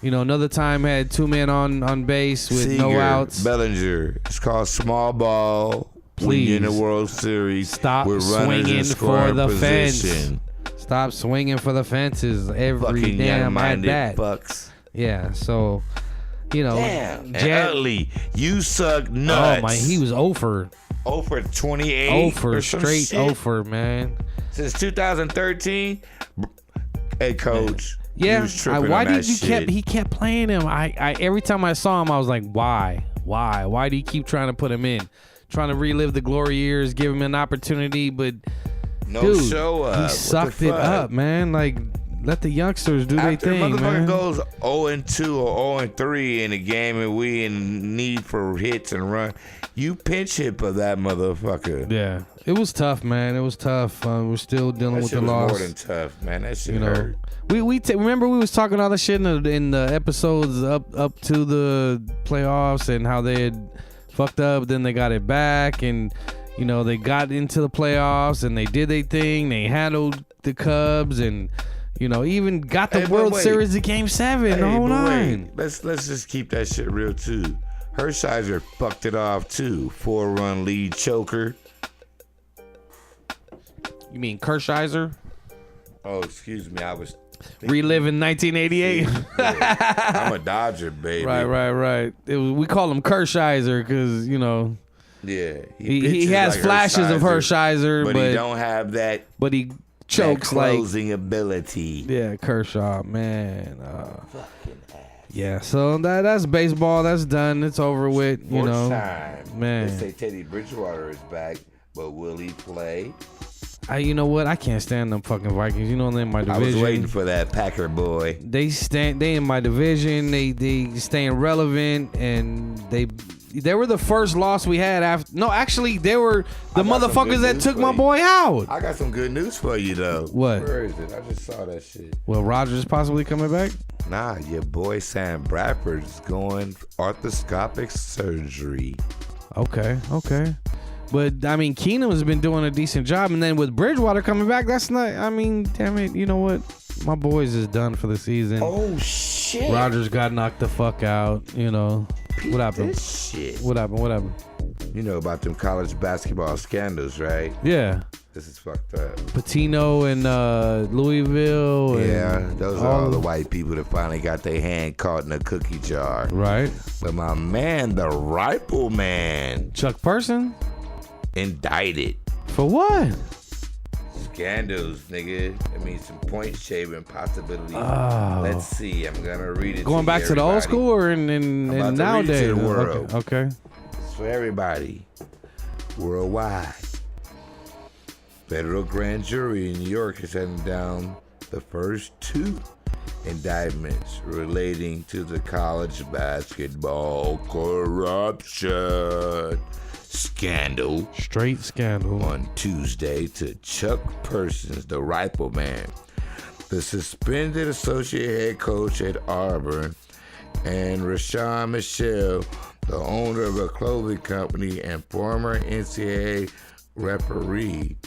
You know, another time had 2 men on base with Seager, no outs. Bellinger. It's called small ball. When you're in the Please. World Series. Stop with runners swinging in for scoring the position. fence. Stop swinging for the fences every Fucking damn at young-minded bat. fucks. Yeah, so, you know. Damn. Jet- Utley, you suck nuts. Oh, my, he was 0 for 0 for 28. 0 for or some straight shit. 0 for, man. Since 2013. Hey, coach. Yeah, he was tripping why on that did you shit. he kept playing him? I every time I saw him, I was like, why? Why do you keep trying to put him in? Trying to relive the glory years, give him an opportunity, but No dude, show up. he What the sucked it fuck? up, man. Like, let the youngsters do their After a thing, motherfucker man. goes 0-2 or 0-3 in a game and we in need for hits and run, you pinch hit for that motherfucker. Yeah, it was tough, man. It was tough. We're still dealing That with shit the was loss. more than tough, man. That shit You know, hurt. remember we was talking all the shit in the episodes up to the playoffs and how they had fucked up, then they got it back, and you know they got into the playoffs and they did their thing. They handled the Cubs and you know even got the Hey, but World wait. Series to Game 7. Hey, the whole but nine. wait, let's just keep that shit real too. Hershiser fucked it off too. 4-run lead choker. You mean Kershiser Oh, excuse me, I was reliving 1988? I'm a Dodger, baby. Right. We call him Kershiser because you know. Yeah, He pitches has like flashes of Hershiser, but he don't have that he chokes that like closing ability. yeah, Kershaw, man. Yeah, so that's baseball. That's done. It's over with. You Sports know, time. man. They say Teddy Bridgewater is back, but will he play? You know what? I can't stand them fucking Vikings. You know they're in my division. I was waiting for that Packer boy. They in my division. They staying relevant, and they were the first loss we had after. No, actually, they were the I got some motherfuckers good that news took for my you. boy out. I got some good news for you though. What? Where is it? I just saw that shit. Well, Rodgers possibly coming back. Nah, your boy Sam Bradford's going arthroscopic surgery. Okay. But I mean, Keenum has been doing a decent job, and then with Bridgewater coming back, that's not. I mean, damn it, you know what? My boys is done for the season. Oh shit! Rodgers got knocked the fuck out. You know what happened? This shit. What happened? You know about them college basketball scandals, right? Yeah, This is fucked up. Patino and Louisville. And Yeah, those are all the white people that finally got their hand caught in a cookie jar. right. But my man, the Rifle Man, Chuck Person indicted. for what? Scandals, nigga. I mean, some point shaving possibilities. Oh. Let's see. I'm gonna read it. Going back to the old everybody. school or in about to read it nowadays? to the world. Okay. It's for everybody, worldwide. Federal grand jury in New York is handing down the first 2 indictments relating to the college basketball corruption scandal Straight scandal. on Tuesday to Chuck Persons, the Rifleman, the suspended associate head coach at Auburn, and Rashawn Michelle, the owner of a clothing company and former NCAA referee.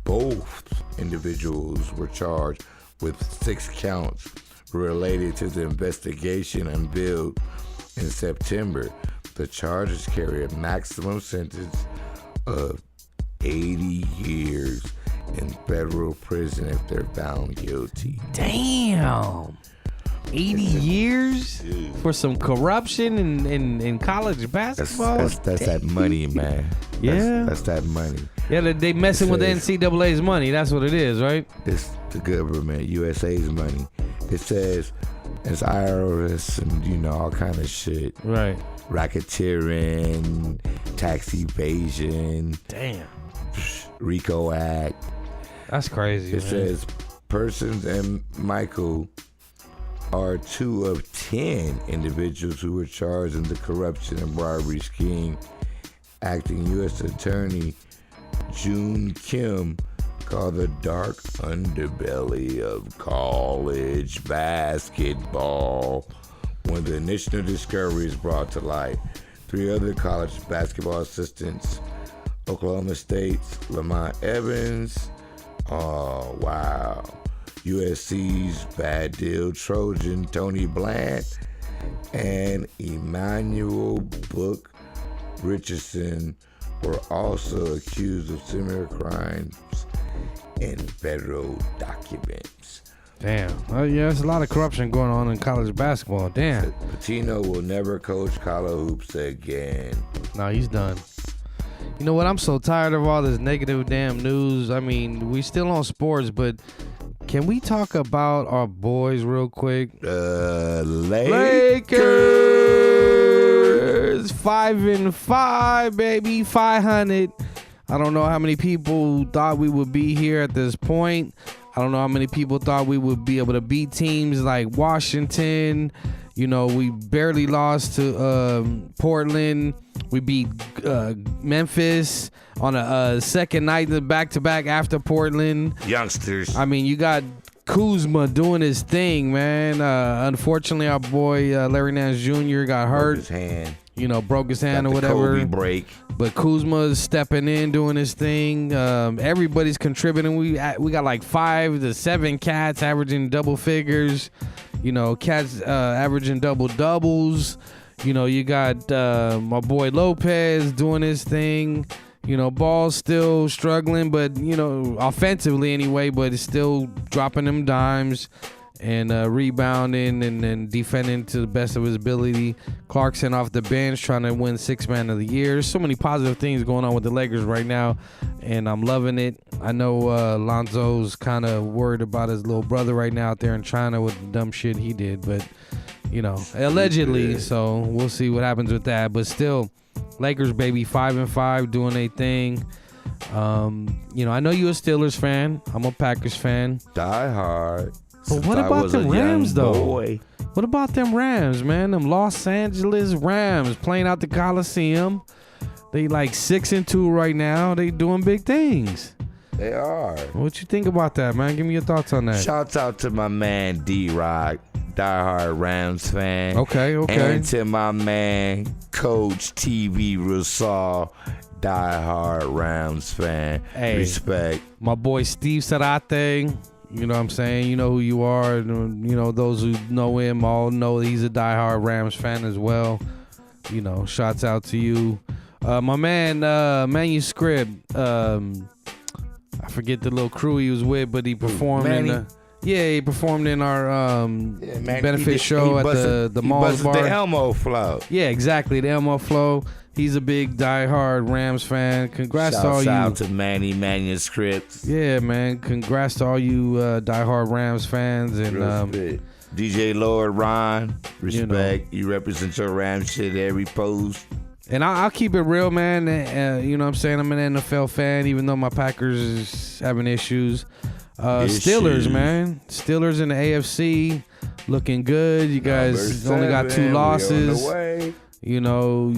Both individuals were charged with 6 counts related to the investigation unveiled in September. The charges carry a maximum sentence of 80 years in federal prison if they're found guilty. Damn. 80 years for some corruption in college basketball? That's that money, man. That's that money. Yeah, they messing with the NCAA's money. That's what it is, right? It's the government, USA's money. It says it's IRS and, all kind of shit. Right. Racketeering, tax evasion. Damn. RICO Act. That's crazy, It says Persons and Michael are 2 of 10 individuals who were charged in the corruption and bribery scheme. Acting U.S. Attorney June Kim called the dark underbelly of college basketball when the initial discovery is brought to light. 3 other college basketball assistants, Oklahoma State's Lamont Evans, USC's Bad Deal Trojan Tony Bland, and Emmanuel Book Richardson were also accused of similar crimes in federal documents. Damn. Oh, yeah, there's a lot of corruption going on in college basketball. Damn. Pitino will never coach college hoops again. No, he's done. You know what? I'm so tired of all this negative damn news. I mean, we still on sports, but can we talk about our boys real quick? Lakers 5-5, baby, 500. I don't know how many people thought we would be here at this point. I don't know how many people thought we would be able to beat teams like Washington. We barely lost to Portland. We beat Memphis on a second night, the back-to-back after Portland. Youngsters. I mean, you got Kuzma doing his thing, man. Unfortunately, our boy Larry Nance Jr. got hurt. Broke his hand. Broke his hand got or whatever. Kobe break. But Kuzma's stepping in, doing his thing. Everybody's contributing. We got like 5 to 7 cats averaging double figures. Cats averaging double doubles. You got my boy Lopez doing his thing. Ball's still struggling, but offensively anyway. But it's still dropping them dimes and rebounding and defending to the best of his ability. Clarkson off the bench trying to win 6th Man of the Year. There's so many positive things going on with the Lakers right now, and I'm loving it. I know Lonzo's kind of worried about his little brother right now out there in China with the dumb shit he did, but allegedly. So we'll see what happens with that. But still, Lakers, baby, 5-5, doing their thing. I know you're a Steelers fan. I'm a Packers fan. Die hard. But what about the Rams, though? What about them Rams, man? Them Los Angeles Rams playing out the Coliseum. They like 6-2 right now. They doing big things. They are. What you think about that, man? Give me your thoughts on that. Shouts out to my man D-Rock, diehard Rams fan. Okay. And to my man Coach TV Rusal, diehard Rams fan. Hey, respect. My boy Steve Sarate. You know what I'm saying? You know who you are. Those who know him all know he's a diehard Rams fan as well. Shouts out to you. My man, Manuscript. I forget the little crew he was with, but he performed he performed in our benefit show at the Malls Bar. The Elmo Flow. Yeah, exactly. The Elmo Flow. He's a big diehard Rams fan. Congrats to all you. Shout out to Manny Manuscripts. Yeah, man. Congrats to all you diehard Rams fans. And DJ Lord Ron, respect. You represent your Rams shit every post. And I'll keep it real, man. You know what I'm saying? I'm an NFL fan, even though my Packers is having issues. Steelers, man. Steelers in the AFC looking good. You guys only got 2 losses. You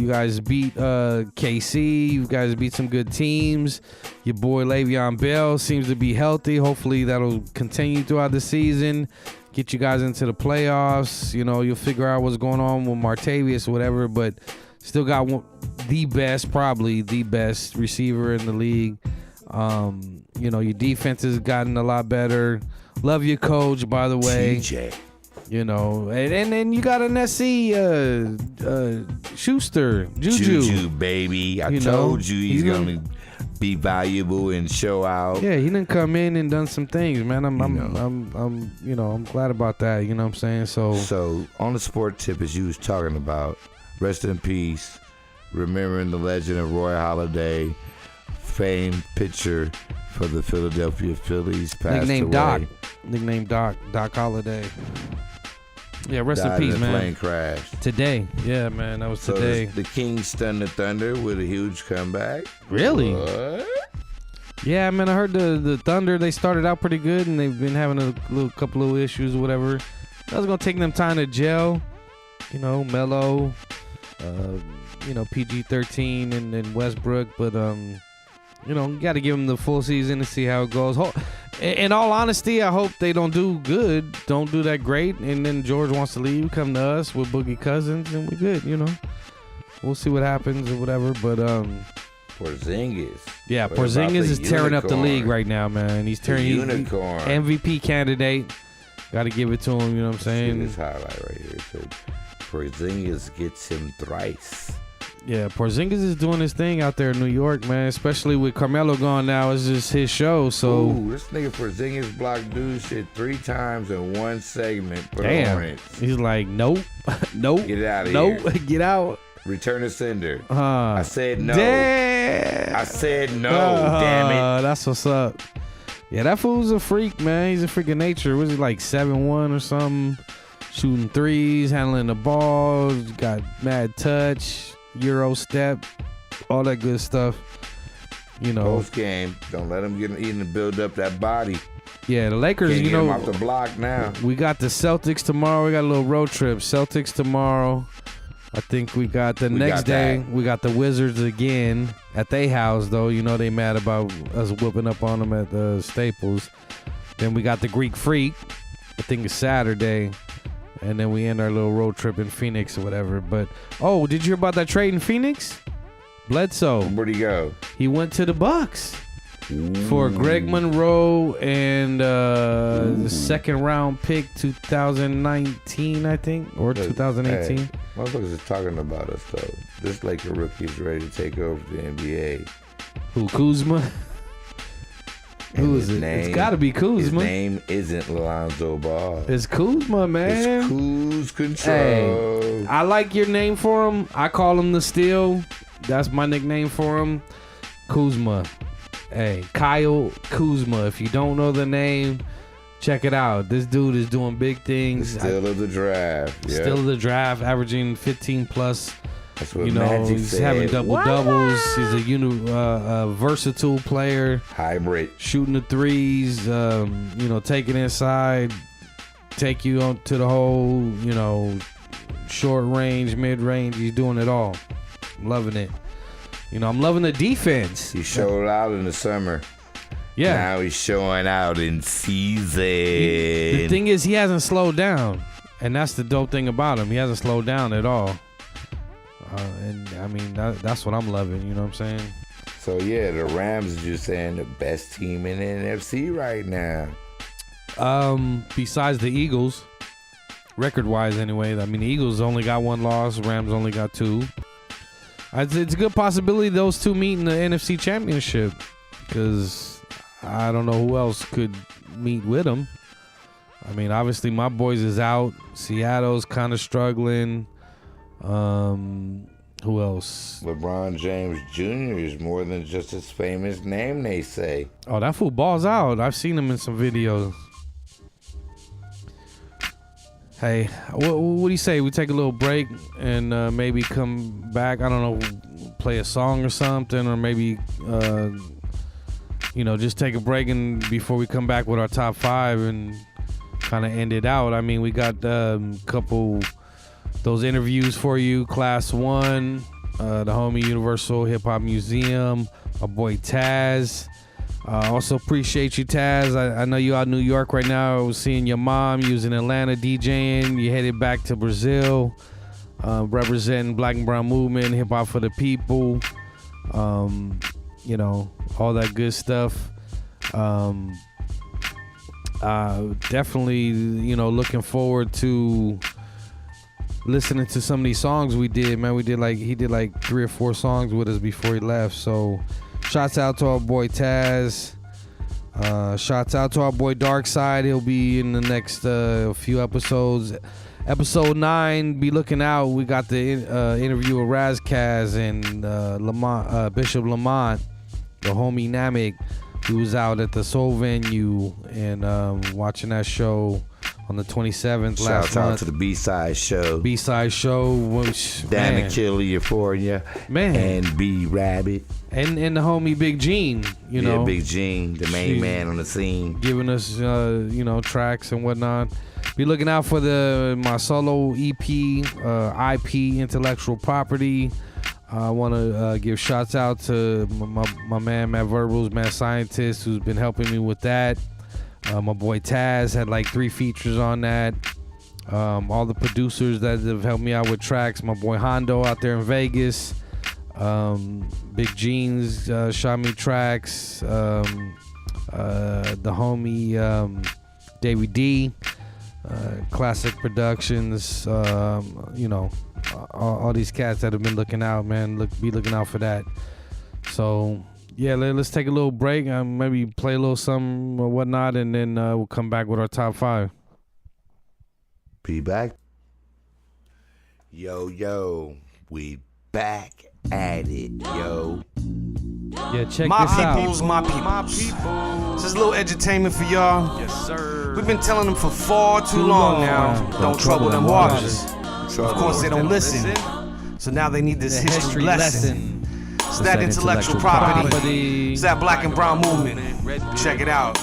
guys beat KC. You guys beat some good teams. Your boy Le'Veon Bell seems to be healthy. Hopefully that'll continue throughout the season. Get you guys into the playoffs. You'll figure out what's going on with Martavius or whatever. But Still got probably the best receiver in the league. You know, your defense has gotten a lot better. Love your coach, by the way. TJ. You know, and then you got an SC Schuster, Juju, baby. I told you he's gonna be valuable and show out. Yeah, he didn't come in and done some things, man. I'm glad about that. You know what I'm saying? So on the sport tip, as you was talking about, rest in peace. Remembering the legend of Roy Halladay, famed pitcher for the Philadelphia Phillies, passed away. Nicknamed Doc Halladay. Yeah, rest in Died peace, in a man. plane crash. Today. Yeah, man, that was today. The Kings stunned the Thunder with a huge comeback. Really? What? Yeah, man, I heard the Thunder, they started out pretty good, and they've been having a couple of issues or whatever. That was going to take them time to gel. You know, Melo, PG-13 and Westbrook. But, you got to give them the full season to see how it goes. In all honesty, I hope they don't do good, don't do that great, and then George wants to leave, come to us with Boogie Cousins, and we're good, you know. We'll see what happens or whatever, but Porzingis. Yeah, Porzingis is tearing up the league right now, man. He's tearing unicorn. MVP candidate. Got to give it to him, you know what I'm saying? This highlight right here. So Porzingis gets him thrice. Yeah, Porzingis is doing his thing out there in New York, man. Especially with Carmelo gone now, it's just his show. So this nigga Porzingis blocked dude shit 3 times in one segment. Damn, he's like, nope, nope, get out of here, get out. Return to sender. I said no. Damn. I said no. Damn it. That's what's up. Yeah, that fool's a freak, man. He's a freak of nature. Was he like 7'1" or something? Shooting threes, handling the ball, got mad touch. Euro step, all that good stuff. You know, post game, don't let him get eating and build up that body. Yeah, the Lakers. Can't you get know, him off the block now. We got the Celtics tomorrow. We got a little road trip. Celtics tomorrow. I think we got the next day. We got the Wizards again at their house, though. You know they mad about us whooping up on them at the Staples. Then we got the Greek Freak. I think it's Saturday. And then we end our little road trip in Phoenix or whatever. But, did you hear about that trade in Phoenix? Bledsoe. Where'd he go? He went to the Bucks for Greg Monroe and the second round pick 2019, I think, or 2018. Hey, motherfuckers is talking about us, though. This Laker rookie is ready to take over the NBA. Who, Kuzma? Who is it? It's got to be Kuzma. His name isn't Lonzo Ball. It's Kuzma, man. It's Kuz Control. Hey, I like your name for him. I call him the Steel. That's my nickname for him. Kuzma. Hey, Kyle Kuzma. If you don't know the name, check it out. This dude is doing big things. Still of the draft. Yeah. Still of the draft, averaging 15 plus. That's what Magic he's said. having doubles. He's a versatile player. Hybrid. Shooting the threes, taking inside, take you on to the whole, short range, mid range. He's doing it all. I'm loving it. I'm loving the defense. He showed out in the summer. Yeah. Now he's showing out in season. The thing is, he hasn't slowed down. And that's the dope thing about him. He hasn't slowed down at all. That's what I'm loving, you know what I'm saying? So, yeah, the Rams are just saying the best team in the NFC right now. Besides the Eagles, record-wise anyway. The Eagles only got 1 loss. Rams only got 2. It's a good possibility those two meet in the NFC Championship because I don't know who else could meet with them. Obviously my boys is out. Seattle's kind of struggling. Who else? LeBron James Jr. is more than just his famous name, they say. Oh, that fool balls out. I've seen him in some videos. Hey, what do you say? We take a little break and maybe come back. I don't know, play a song or something, or maybe just take a break and before we come back with our top 5 and kind of end it out. We got a couple those interviews for you. Class 1, the homie Universal Hip Hop Museum, my boy Taz. Also appreciate you, Taz. I know you out in New York right now. I was seeing your mom. You was in Atlanta DJing. You headed back to Brazil. representing Black and Brown movement, hip hop for the people, you know, all that good stuff. Definitely, you know, looking forward to listening to some of these songs we did, man. He did like 3 or 4 songs with us before he left. So shouts out to our boy Taz. Shouts out to our boy Darkside. He'll be in the next few episodes. Episode 9, be looking out. We got the interview with Razkaz and Bishop Lamont, the homie Namek. He was out at the Soul Venue and watching that show on the 27th last month. Shout out to the B-Side show. B-Side show. Which, Dan man. Achille, Euphoria. Man. And B Rabbit. And the homie Big Gene, you know. Yeah, Big Gene, the main man on the scene. Giving us, you know, tracks and whatnot. Be looking out for my solo EP, IP, Intellectual Property. I want to give shouts out to my man, Matt Verbals, Mad Scientist, who's been helping me with that. My boy Taz had like 3 features on that. All the producers that have helped me out with tracks. My boy Hondo out there in Vegas. Big Jeans shot me tracks. The homie Davey D. Classic Productions. You know, all these cats that have been looking out, man. Be looking out for that. So yeah, let's take a little break. Maybe play a little something or whatnot, and then we'll come back with our top 5. Be back. Yo, we back at it, yo. Yeah, check my this peoples, out. My peoples. This is a little edutainment for y'all. Yes, sir. We've been telling them for far too long now. Don't trouble them waters. Of course, they don't listen. So now they need this history lesson. It's that intellectual property. It's that Black and Brown movement. Check it out.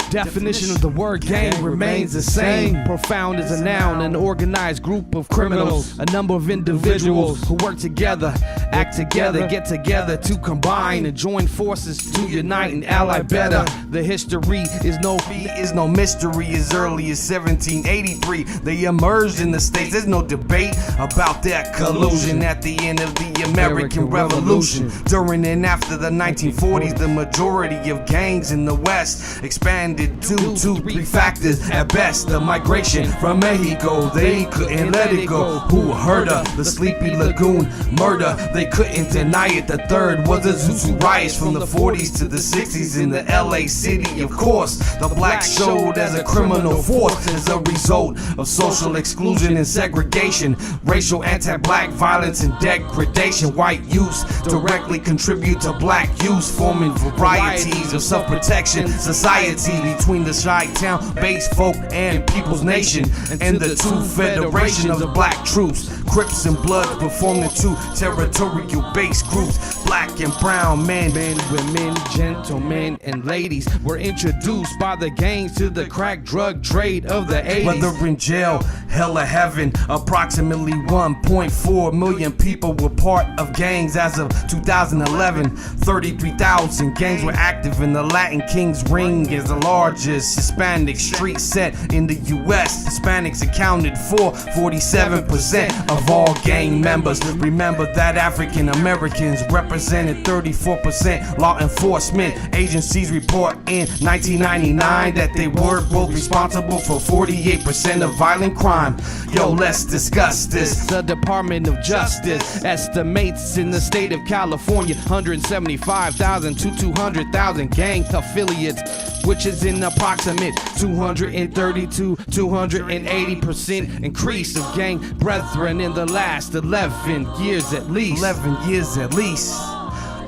Definition of the word gang remains the same. Profound as a noun, an organized group of criminals. A number of individuals who work together, act together, get together to combine and join forces to unite and ally better. The history is no mystery. As early as 1783, they emerged in the States. There's no debate about that collusion at the end of the American Revolution. During and after the 1940s, the majority of gangs in the West expanded due to 3 factors at best. The migration from Mexico, they couldn't let it go. Who heard of the Sleepy Lagoon murder? They couldn't deny it. The third was the Zuzu riots from the 40s to the 60s in the LA city. Of course, the blacks showed as a criminal force as a result of social exclusion and segregation, racial anti-black violence and degradation. White youths directly contribute to black youths, forming varieties of self-protection society between the Chi-Town based folk and People's Nation and the 2 federation of the black troops. Crips and Bloods performed in 2 territorial based groups. Black and brown men, women, gentlemen, and ladies were introduced by the gangs to the crack drug trade of the 80s. Whether in jail, hell or heaven, approximately 1.4 million people were part of gangs as of 2011. 33,000 gangs were active in the Latin Kings Ring, is the largest Hispanic street set in the U.S. Hispanics accounted for 47% of all gang members. Remember that African Americans represented 34%. Law enforcement agencies report in 1999 that they were both responsible for 48% of violent crime. Yo, let's discuss this. The Department of Justice estimates in the state of California 175,000 to 200,000 gang affiliates, which is an approximate 230 to 280% increase of gang brethren in the last 11 years at least. 11 years at least.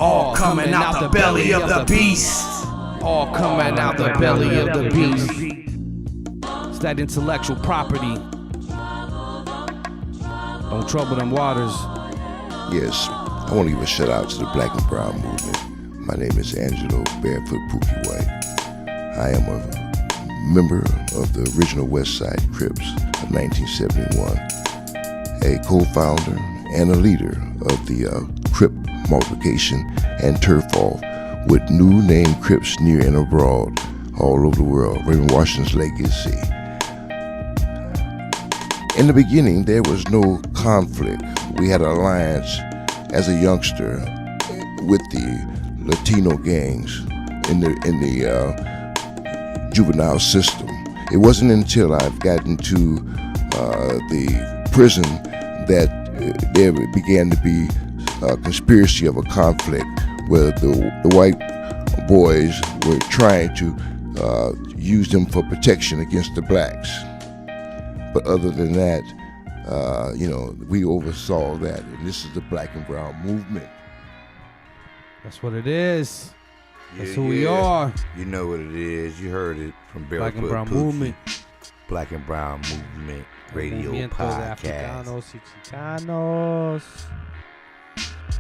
All coming out the belly of the beast. All coming out the belly of the beast. It's that intellectual property. Don't trouble them waters. Yes, I want to give a shout out to the Black and Brown movement. My name is Angelo Barefoot Pookie White. I am a member of the original West Side Crips of 1971, a co-founder and a leader of the Crip multiplication and turf off with new name Crips near and abroad all over the world. Raymond Washington's legacy. In the beginning, there was no conflict. We had an alliance as a youngster with the Latino gangs in the juvenile system. It wasn't until I've gotten to the prison that there began to be a conspiracy of a conflict where the white boys were trying to use them for protection against the blacks. But other than that, we oversaw that, and this is the Black and Brown movement. That's what it is. That's who we are. You know what it is. You heard it from Barefoot Black and Brown Pookie. Movement. Black and Brown Movement Radio Movimiento de Podcast. Africanos y Chicanos.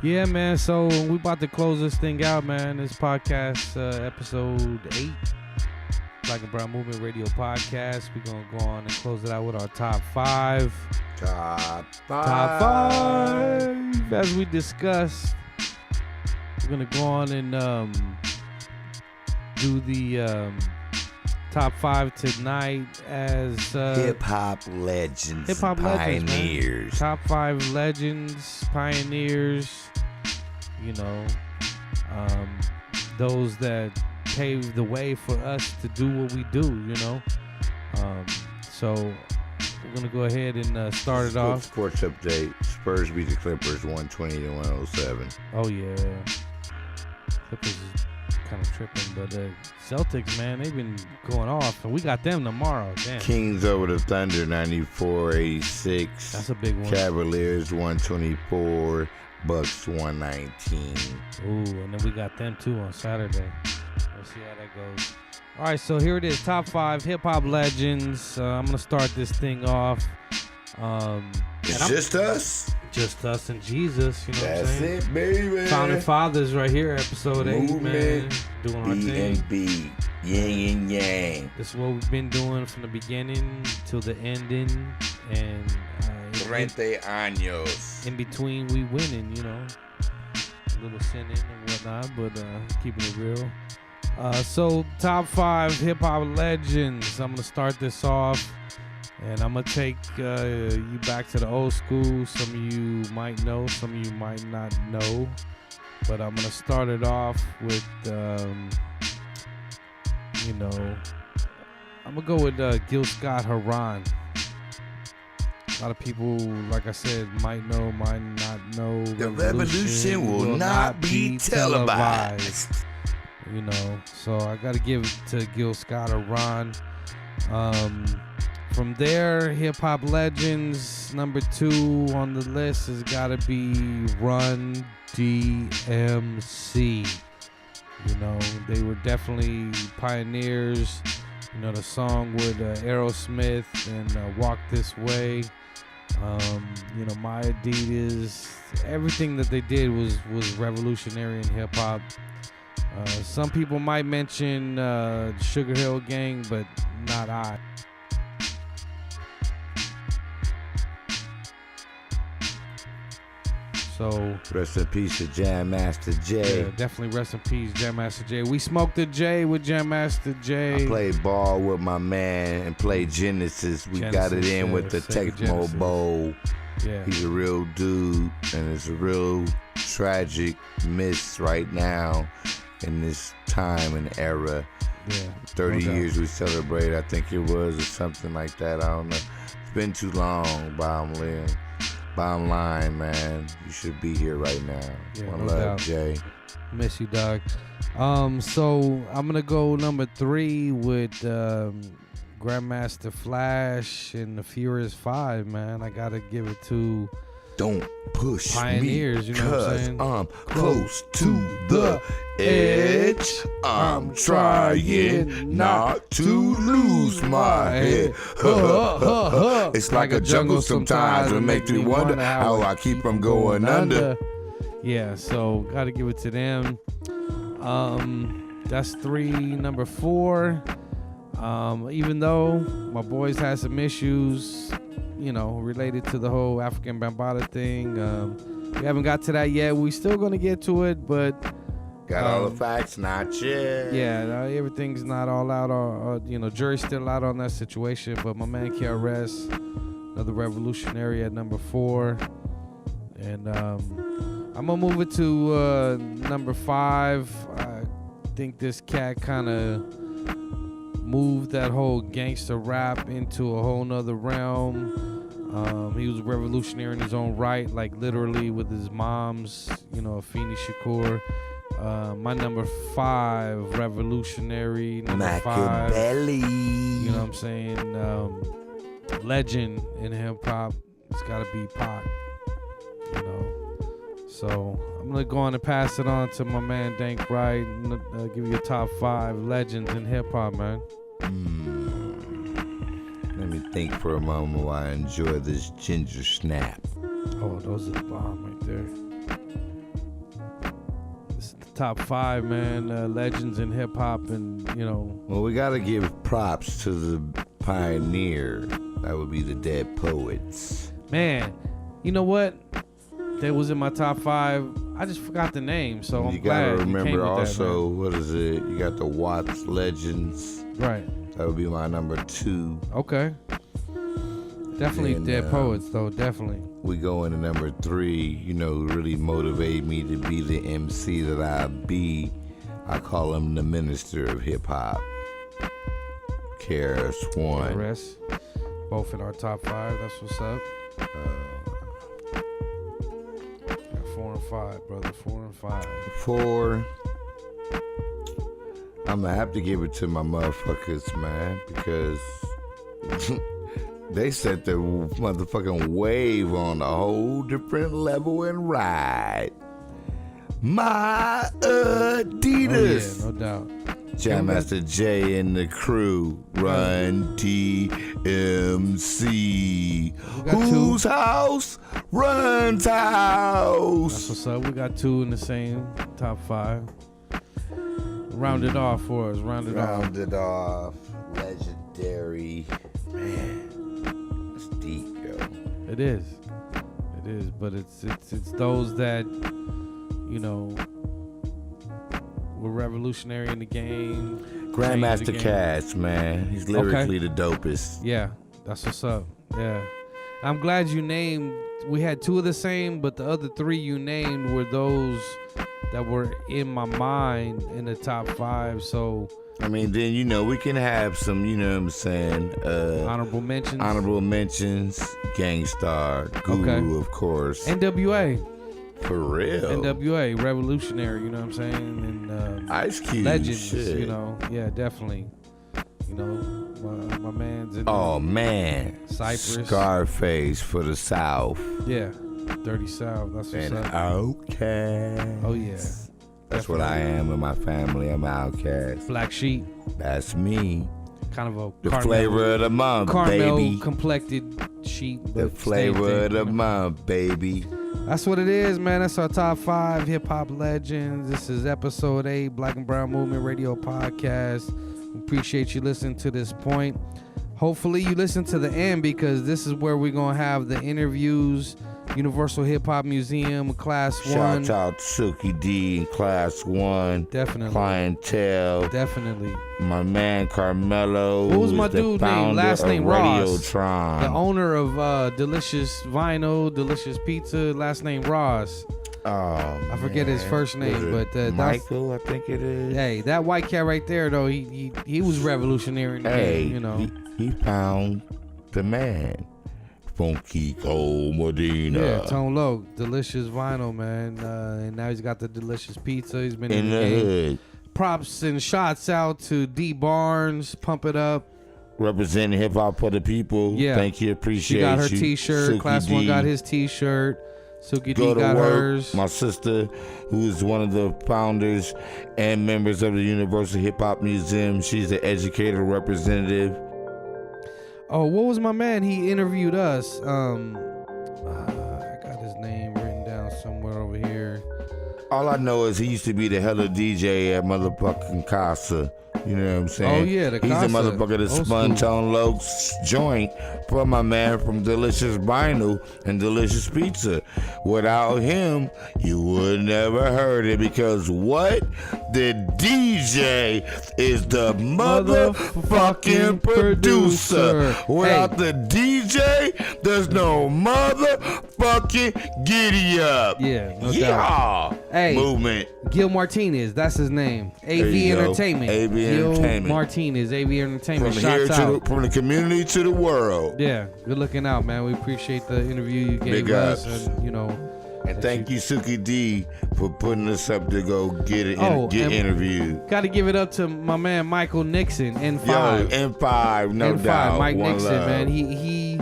Yeah, man. So we about to close this thing out, man. This podcast, episode 8. Black and Brown Movement Radio Podcast. We're going to go on and close it out with our top 5. Top 5. Top 5. As we discussed, we're going to go on and do the top 5 tonight as Hip-hop legends, pioneers. Man. Top 5 legends, pioneers, those that paved the way for us to do what we do, So we're going to go ahead and start it off. Sports update. Spurs beat the Clippers 120-107. Oh, yeah. Clippers is kind of tripping, but Celtics, man, they've been going off, and we got them tomorrow. Damn. Kings over the Thunder 94-86. That's a big one. Cavaliers 124. Bucks 119. Ooh, and then we got them too on Saturday. We'll see how that goes. All right, so here it is, top 5 hip-hop legends. I'm going to start this thing off. It's just us? Just us and Jesus, you know what I'm That's saying? it, baby. Founding Fathers right here, episode 8, man. Doing our thing. B&B, yin and yang. This is what we've been doing from the beginning till the ending. And 30 años. in between, we winning, a little sinning and whatnot, but keeping it real. So top 5 hip-hop legends. I'm going to start this off, and I'm going to take you back to the old school. Some of you might know, some of you might not know, but I'm going to start it off with, I'm going to go with Gil Scott-Heron. A lot of people, like I said, might know, might not know. The revolution will not be televised. So I got to give it to Gil Scott-Heron. From there, hip-hop legends, number 2 on the list has got to be Run DMC. They were definitely pioneers. The song with Aerosmith and Walk This Way. My Adidas, everything that they did was revolutionary in hip hop. Some people might mention Sugar Hill Gang, but not I. So rest in peace to Jam Master Jay. Yeah, definitely rest in peace, Jam Master Jay. We smoked the J with Jam Master Jay. I played ball with my man and played Genesis. We got it in with the Tecmo Bowl. Yeah. He's a real dude, and it's a real tragic miss right now in this time and era. Yeah, 30 years we celebrate, I think it was, or something like that. I don't know. It's been too long, Bottom line, man, you should be here right now. Yeah, One no love, doubt. Jay. Miss you, dog. So I'm gonna go number 3 with Grandmaster Flash and the Furious 5, man. I gotta give it to Don't push pioneers, me, you know what I'm 'cause saying? I'm close to the edge. I'm trying not to lose my head. It's like a jungle sometimes. It makes me wonder how I keep from going under. Yeah, so gotta give it to them. That's 3. Number 4. Even though my boys had some issues, related to the whole African Bambaataa thing. We haven't got to that yet. We still gonna get to it, but got all the facts, not yet. Yeah, everything's not all out, or jury's still out on that situation. But my man KRS, another revolutionary at number 4. And I'm gonna move it to number 5. I think this cat kind of moved that whole gangster rap into a whole nother realm. He was a revolutionary in his own right, like literally with his mom's, Afeni Shakur. My number 5 revolutionary, number 5, you know what I'm saying, legend in hip hop. It's gotta be Pac, So I'm gonna go on and pass it on to my man Dank Wright and give you a top 5 legends in hip hop, man. Let me think for a moment while I enjoy this ginger snap. Oh, those are the bomb right there. This is the top 5, man. Legends in hip hop, and Well, we gotta give props to the pioneer. That would be the Dead Poets. Man, you know what? That was in my top 5. I just forgot the name, so I'm You glad gotta you came remember with also, that, what is it? You got the Watts Legends. right? That would be my number 2. Okay. Definitely Then, Dead Poets, though. Definitely. We go into number 3, who really motivated me to be the MC that I be. I call him the minister of hip hop. KRS One. KRS. Both in our top 5. That's what's up. 4 and 5, brother. 4 and 5. 4. I'm gonna have to give it to my motherfuckers, man, because they set the motherfucking wave on a whole different level and ride. My Adidas. Oh, yeah, no doubt. Jam Master J and the crew. Run TMC. Whose house? Run's house. That's what's up. We got 2 in the same top 5. Round it off for us. Round it off. Legendary. Man, that's deep, yo. It is. But it's those that, were revolutionary in the game. Grandmaster Cass, man. He's lyrically the dopest. Yeah, that's what's up. Yeah. I'm glad you named, we had 2 of the same, but the other 3 you named were those that were in my mind in the top 5. So, then, we can have some, what I'm saying? Honorable mentions. Honorable mentions. Gangstar. Guru, of course. NWA. For real. NWA, revolutionary, you know what I'm saying? And Ice Cube. legends, shit. Yeah, definitely. My man's in man. Cypress. Scarface for the South. Yeah, Dirty South. That's what's And up. Outkast. Oh yeah. That's what I am in my family. I'm Outkast. Black Sheep. That's me. Kind of a The caramel, flavor of the month, caramel baby. complected sheep. The but flavor same of the thing, month, baby. That's what it is, man. That's our top 5 hip hop legends. This is episode 8, Black and Brown Movement Radio Podcast. We appreciate you listening to this point. Hopefully you listen to the end, because this is where we're gonna have the interviews. Universal Hip Hop Museum, Class 1. Shout out to Silky D in Class 1. Definitely. Clientele. Definitely. My man Carmelo. What was who's my the dude name? founder Last name of Ross. Radiotron. The owner of Delicious Vinyl, Delicious Pizza, last name Ross. I forget his first name, but Michael, I think it is. Hey, that white cat right there, though, he was revolutionary in the game, He found the man. Funky Cole Medina. Yeah, Tone Loc, Delicious Vinyl, man. And now he's got the Delicious Pizza. He's been in the game. hood. Props and shots out to D Barnes. Pump it up. Representing hip hop for the people. Yeah. Thank you. Appreciate you. She got her t-shirt. Silky Class D. 1 got his t-shirt. Silky Go D to got work. hers. My sister, who is one of the founders and members of the Universal Hip Hop Museum. She's the educator representative. Oh, what was my man? He interviewed us. I got his name written down somewhere over here. All I know is he used to be the hella DJ at motherfucking Casa. You know what I'm saying? Oh, yeah, the He's Casa. the motherfucker that Old spun school. Tone Loc's joint for my man from Delicious Vinyl and Delicious Pizza. Without him, you would never heard it, because what? The DJ is the motherfucking producer. Without the DJ, there's no motherfucking giddy up. Yeah, no yeah. doubt. Hey, movement. Gil Martinez, that's his name. AV Entertainment. AV Gil Entertainment. Martinez, AV Entertainment. From here Shouts out. from the community to the world. Yeah, good looking out, man. We appreciate the interview you gave Big us, ups. and you know. And thank you, Suki D, for putting us up to go get interviewed. Got to give it up to my man Michael Nixon, N5. Yo, N5, no N5, doubt. Mike One Nixon, love. man. He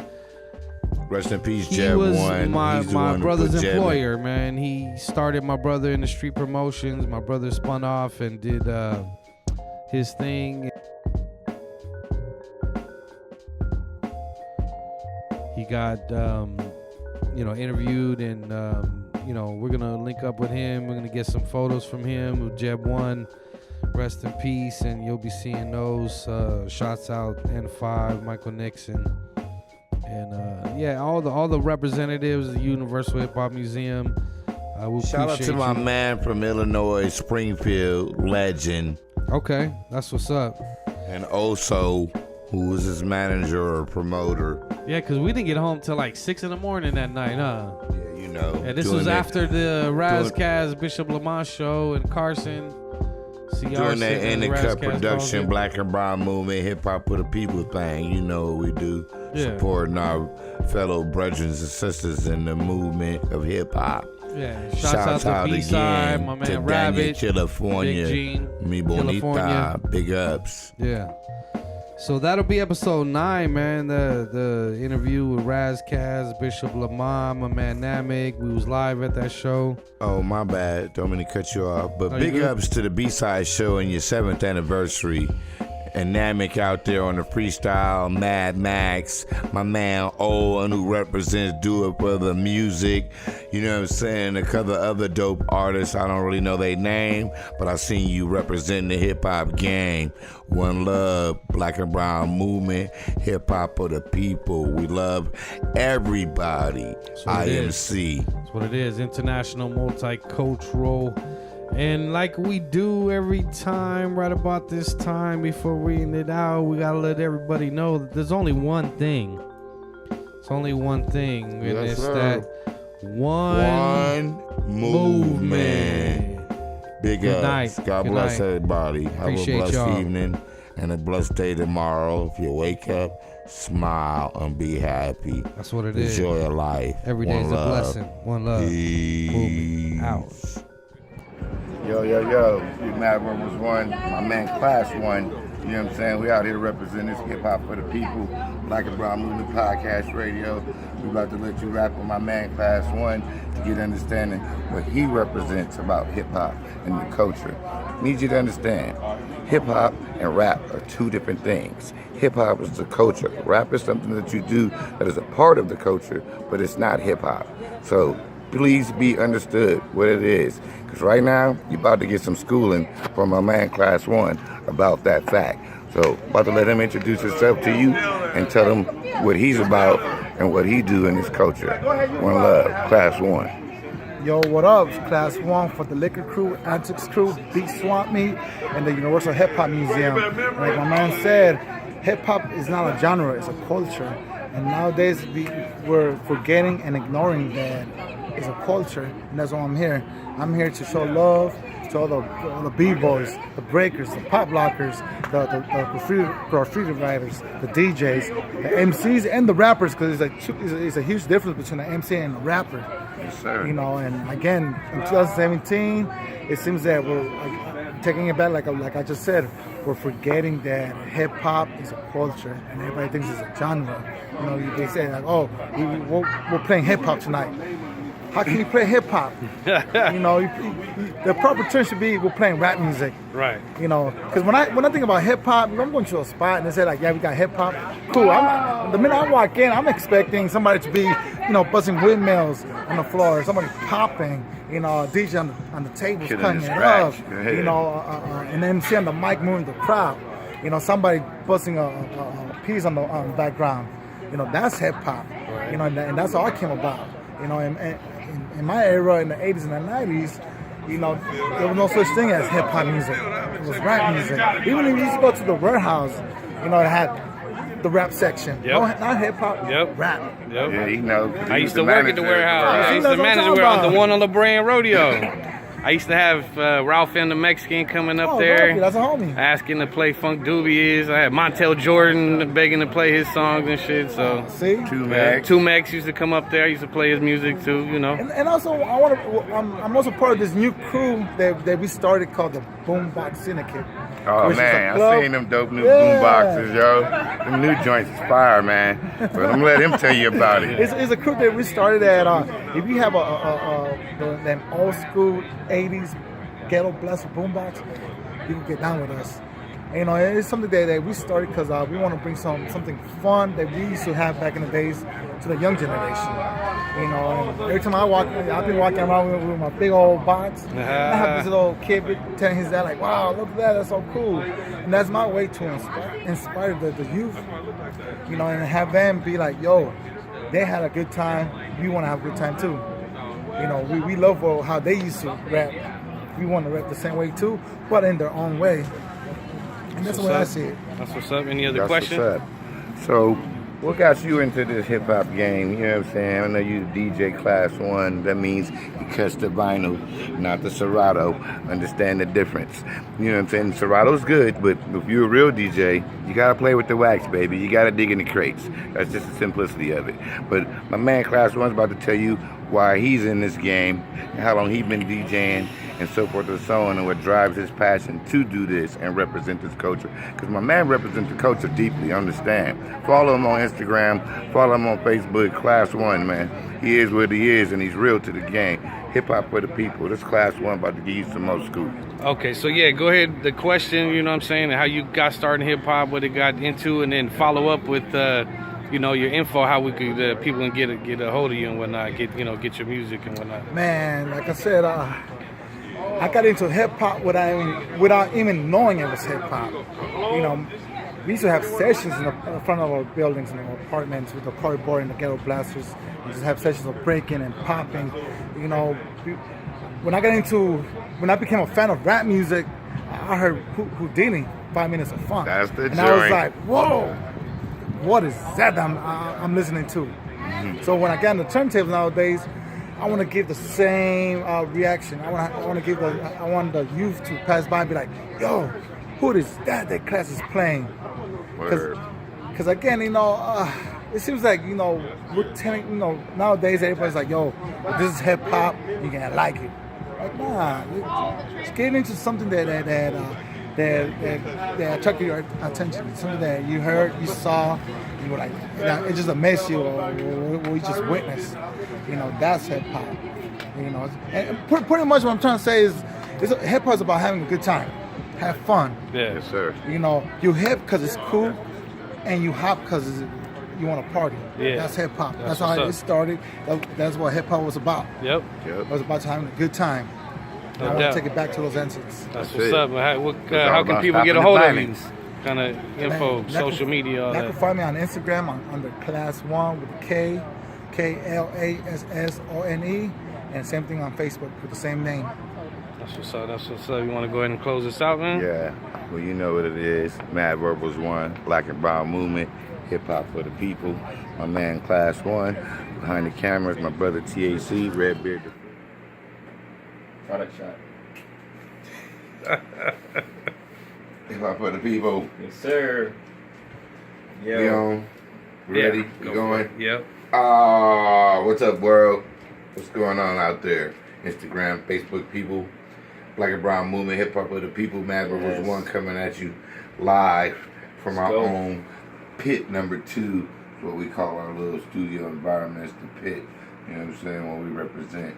Rest in peace, he Jeb was One. my He's the one who brother's put Jeb in. employer, man. He started my brother in the street promotions. My brother spun off and did his thing. He got interviewed, and we're gonna link up with him. We're gonna get some photos from him with Jeb One. Rest in peace, and you'll be seeing those. Shots out N5, Michael Nixon, and all the representatives of the Universal Hip Hop Museum. Shout out to my man from Illinois, Springfield, legend. Okay, that's what's up. And Oso, who was his manager or promoter. Yeah, because we didn't get home till like 6 a.m. that night, huh? Yeah, you know. And this was after the Razkaz Bishop Lamont show in Carson. Doing that Indica production, Black and Brown movement, hip hop for the people thing. You know what we do. Yeah. Supporting our fellow brothers and sisters in the movement of hip hop. Yeah, shouts out to B-Side, my man to Rabbit, California, Big Gene, Mi Bonita, California. big ups. Yeah. So that'll be episode 9, man. The interview with Razkaz, Bishop Lamont, my man Namek. We was live at that show. Oh, my bad. Don't mean to cut you off. But No, big you good? ups to the B-Side show and your 7th anniversary. And Namek out there on the freestyle, Mad Max, my man Owen, who represents Do It For The Music. You know what I'm saying? A couple of other dope artists. I don't really know their name, but I seen you representing the hip hop game. One love, Black and Brown movement, hip hop for the people. We love everybody. IMC. That's what it is. International multicultural. And like we do every time, right about this time, before we end it out, we gotta let everybody know that there's only one thing. It's only one thing, and Yes, it's sir. that one movement. Big Good ups. night. God Good bless night. everybody. Have Appreciate a blessed y'all. evening and a blessed day tomorrow. If you wake up, smile and be happy. That's what it is. Enjoy your life. Every One day's a love. blessing. One love. Movement out. Yo, you Mad Rebels One, my man Class One. You know what I'm saying? We out here representing this hip hop for the people. Black and Brown Movement Podcast Radio. We about to let you rap with my man Class One to get understanding what he represents about hip hop and the culture. Need you to understand, hip hop and rap are two different things. Hip hop is the culture. Rap is something that you do that is a part of the culture, but it's not hip hop. So please be understood what it is. Because right now, you're about to get some schooling from my man Class One about that fact. So, about to let him introduce himself to you and tell him what he's about and what he do in his culture. One love, Class One. Yo, what up? It's Class One for the Liquor Crew, Antics Crew, Beat Swamp Meet, and the Universal Hip Hop Museum. Like my man said, hip hop is not a genre, it's a culture. And nowadays we're forgetting and ignoring that it's a culture, and that's why I'm here. I'm here to show love to all the b-boys, the breakers, the pop lockers, the graffiti writers, the DJs, the MCs, and the rappers, because it's a huge difference between an MC and a rapper. Yes, sir. You know, and again, in 2017, it seems that we're taking it back, like I just said, we're forgetting that hip hop is a culture, and everybody thinks it's a genre. You know, they say like, oh, we're playing hip hop tonight. How can you play hip hop? You know, the proper term should be we're playing rap music. Right. You know, because when I think about hip hop, I'm going to a spot and they say like, yeah, we got hip hop. Cool. The minute I walk in, I'm expecting somebody to be, you know, buzzing windmills on the floor, somebody popping, you know, a DJ on the tables Killing cutting the it up, scratch. you know, and then MC on the mic moving the crowd. You know, somebody buzzing a piece on the background. You know, that's hip hop. Right. You know, and that's all I came about. You know, in my era, in the 80s and the 90s, you know, there was no such thing as hip hop music. It was rap music. Even if you used to go to the warehouse, you know, it had the rap section. Yep. No, not hip hop. Yep. Rap. Yep. Yeah, he knows. I used to work at the warehouse. I used to That's what I'm manage talking the about. one on La Brea Rodeo. I used to have Ralph and the Mexican coming up there. Ralphie, that's a homie. Asking to play Funk Doobies. I had Montel Jordan begging to play his songs and shit. So See? Two Max used to come up there. I used to play his music too, you know. And also, I'm also part of this new crew that we started called the Boombox Syndicate. Oh which is a man, I club. seen them dope new Yeah. boom boxes, yo. Them new joints is fire, man. But I'm let him tell you about it. It's a crew that we started at. If you have them old school '80s ghetto blaster boombox, you can get down with us. And, you know, it's something that we started because we want to bring something fun that we used to have back in the days to the young generation. You know, and every time I've been walking around with my big old box. And I have this little kid telling his dad like, "Wow, look at that! That's so cool." And that's my way to inspire the youth. You know, and have them be like, "Yo, they had a good time. We want to have a good time too." You know, we love how they used to rap. We want to rap the same way too, but in their own way. And that's the way I see it. That's what's up. Any other That's questions? what's up. So, what got you into this hip hop game? You know what I'm saying? I know you DJ Class 1. That means you cuts the vinyl, not the Serato. Understand the difference. You know what I'm saying? Serato's good, but if you're a real DJ, you gotta play with the wax, baby. You gotta dig in the crates. That's just the simplicity of it. But my man Class 1's about to tell you why he's in this game, and how long he's been DJing, and so forth and so on, and what drives his passion to do this and represent this culture. Because my man represents the culture deeply, understand. Follow him on Instagram, follow him on Facebook, Class 1, man. He is what he is, and he's real to the game. Hip hop for the people. This Class 1 about to give you some more scoop. Okay, so yeah, go ahead. The question, you know what I'm saying, how you got started in hip hop, what it got into, and then follow up with, you know, your info, how we could people can get a hold of you and whatnot, get your music and whatnot. Man, like I said, I got into hip hop without even knowing it was hip hop. You know, we used to have sessions in the front of our buildings and our apartments with the cardboard and the ghetto blasters. We just have sessions of breaking and popping. You know, when I became a fan of rap music, I heard Houdini, 5 Minutes of Funk. That's the and joint. I was like, whoa, what is that I'm listening to? Mm-hmm. So when I got into turntables nowadays, I want to give the same reaction. I want the youth to pass by and be like, yo, who is that Class is playing? Because again, you know, it seems like, you know, we're telling, you know, nowadays everybody's like, yo, this is hip hop, you're gonna like it. Like, nah, just get into something that attracted your attention, something that you heard, you saw, you were like, it just amazed you, or you just witnessed. You know, that's hip hop. You know, and pretty much what I'm trying to say is hip hop is about having a good time, have fun. Yeah. Yes, sir. You know, you hip because it's cool, and you hop because you want to party. Yeah. That's hip hop. That's what's how up. it started. That's what hip hop was about. Yep. It was about having a good time. No I want doubt. to take it back to those answers. That's That's what's it. up. How can about people get a stopping hold the of you? violence. Kind of info, Man, social media, all You that. can find me on Instagram under Class 1 with K, KLASSONE, and same thing on Facebook with the same name. That's what's up. That's what's up. You want to go ahead and close this out, man? Yeah, well, you know what it is. Mad Verbals 1, Black and Brown Movement, hip hop for the people. My man Class 1, behind the cameras, my brother TAC, Redbeard. Product shot. Hip hop for the people. Yes, sir. We on. Ready? We go going? for it. Yep. What's up, world? What's going on out there? Instagram, Facebook people, Black and Brown Movement, Hip Hop of the People, Mad Verbals 1 coming at you live from our own pit number 2, what we call our little studio environment. It's the pit, you know what I'm saying, what we represent.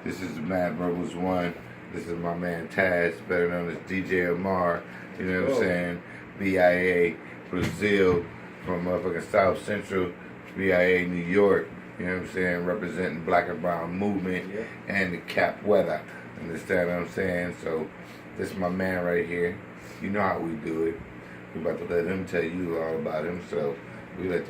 This is Mad Verbals 1. This is my man Taz, better known as DJ Amar, you know what I'm saying, BIA, Brazil, from motherfucking South Central, BIA, New York, you know what I'm saying, representing Black and Brown Movement and the Cap Weather. Understand what I'm saying? So, this is my man right here. You know how we do it. We about to let him tell you all about himself. We let